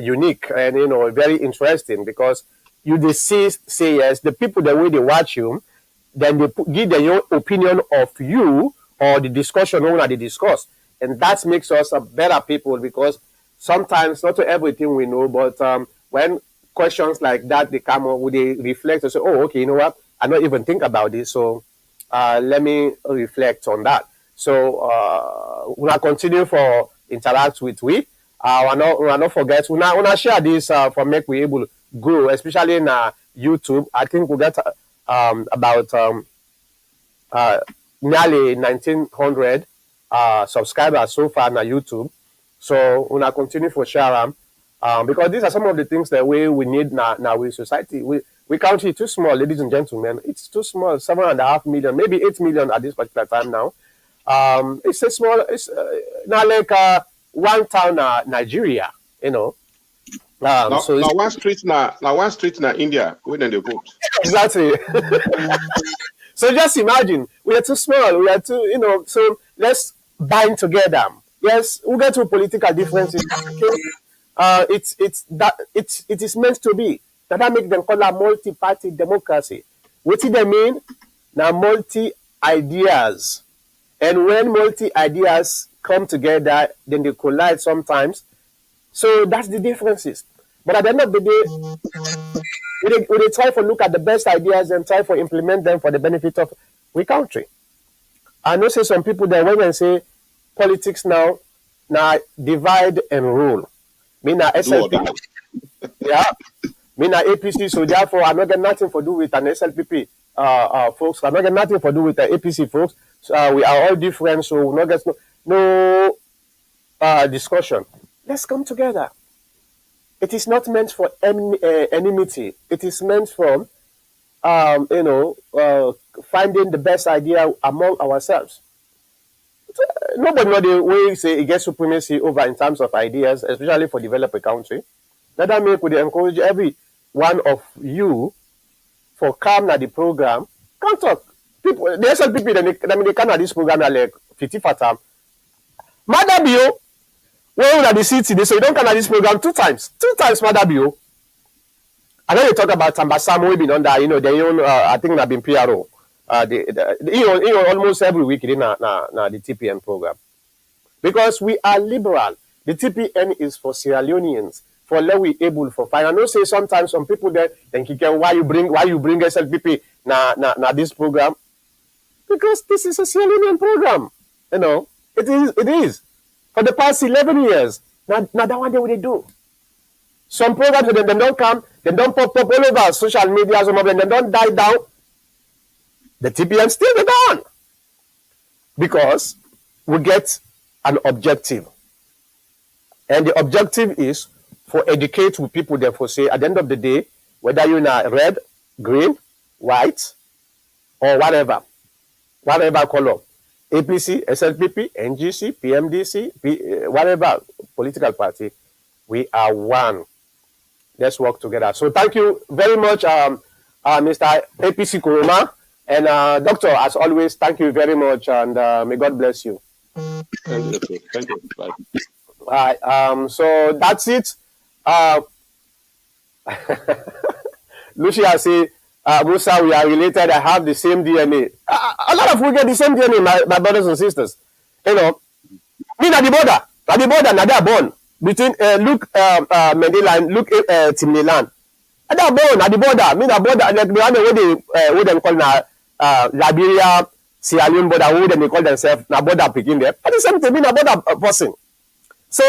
unique and very interesting, because you say yes, the people the way they watch you, then they give their own opinion of you or the discussion on they discuss, and that makes us a better people, because sometimes not everything we know, but when questions like that they come up, they reflect and say, oh, okay, you know what, I don't even think about this, so let me reflect on that. So we'll continue for interact with we. We'll not forget, we'll share this for make we able to grow, especially in YouTube. I think we get about nearly 1,900 subscribers so far on YouTube. So we'll continue for share because these are some of the things that we need now with society. We country too small, ladies and gentlemen. It's too small, 7.5 million, maybe 8 million at this particular time now. It's a small, it's not like one town, Nigeria, So one street now India, when they vote. Exactly. So just imagine, we are too small, we are too, so let's bind together. Yes, we get to political differences. It is meant to be. That make them call a multi-party democracy. What do they mean? Now multi-ideas. And when multi-ideas come together, then they collide sometimes. So that's the differences. But at the end of the day, we try to look at the best ideas and try to implement them for the benefit of we country. I know say some people that when say politics now divide and rule. Me na SLP. Yeah. Me na APC, so therefore I'm not getting nothing to do with an SLPP folks. I'm not getting nothing to do with the APC folks. So, we are all different, so we not get no discussion. Let's come together. It is not meant for enmity. It is meant for finding the best idea among ourselves. Nobody know the way say it gets supremacy over in terms of ideas, especially for developed country. That make we encourage every one of you for come at the program. Come talk. People, the SLPP, they come at this program like 50 fatam. Madam Bio, when at the city, they say you don't come at this program 2 times. 2 times, Madam Bio. And then you talk about Tambasam, we've been under, their own, I think they've been PRO. Almost every week in the TPN program. Because we are liberal. The TPN is for Sierra Leoneans, for let we able for fine. I know say sometimes some people there think why you bring SLPP na this program. Because this is a Sierra Leonean program. It is. For the past 11 years. Now that one day what they do. Some programs them don't come, they don't pop up all over social media, some of them don't die down. The TPN still be gone. Because we get an objective. And the objective is for educate with people, therefore say at the end of the day, whether you're in red, green, white, or whatever color, APC, SLPP, NGC, PMDC, whatever political party, we are one. Let's work together. So thank you very much, Mr. APC Kuruma. And Doctor, as always, thank you very much, and may God bless you. Thank you. Bye. All right. So that's it. Lucia say, Musa, we are related. I have the same DNA. A lot of we get the same DNA, my brothers and sisters. Me at the border, now they are born between Luke Mandela and Luke Timniland. And that born at the border, I mean the border, like the other way they what them call now Liberia, Sierra Leone border, who they call themselves na border picking there. But the same thing, being a border person. So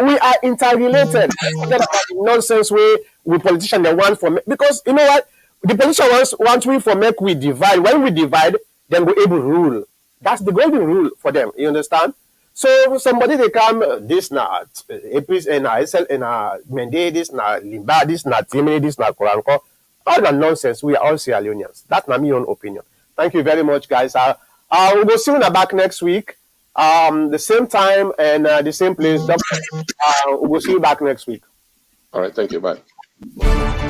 we are interrelated. Forget about the nonsense we politicians they want for because you know what the politicians want we for make we divide. When we divide, then we able to rule. That's the golden rule for them. You understand? So somebody they come this na APC and SL and Mende this na Limba this na Timini this na Koranko. All the nonsense. We are all Sierra Leoneans. That's my own opinion. Thank you very much, guys. We will see you back next week. The same time and the same place. We'll see you back next week. All right. Thank you. Bye.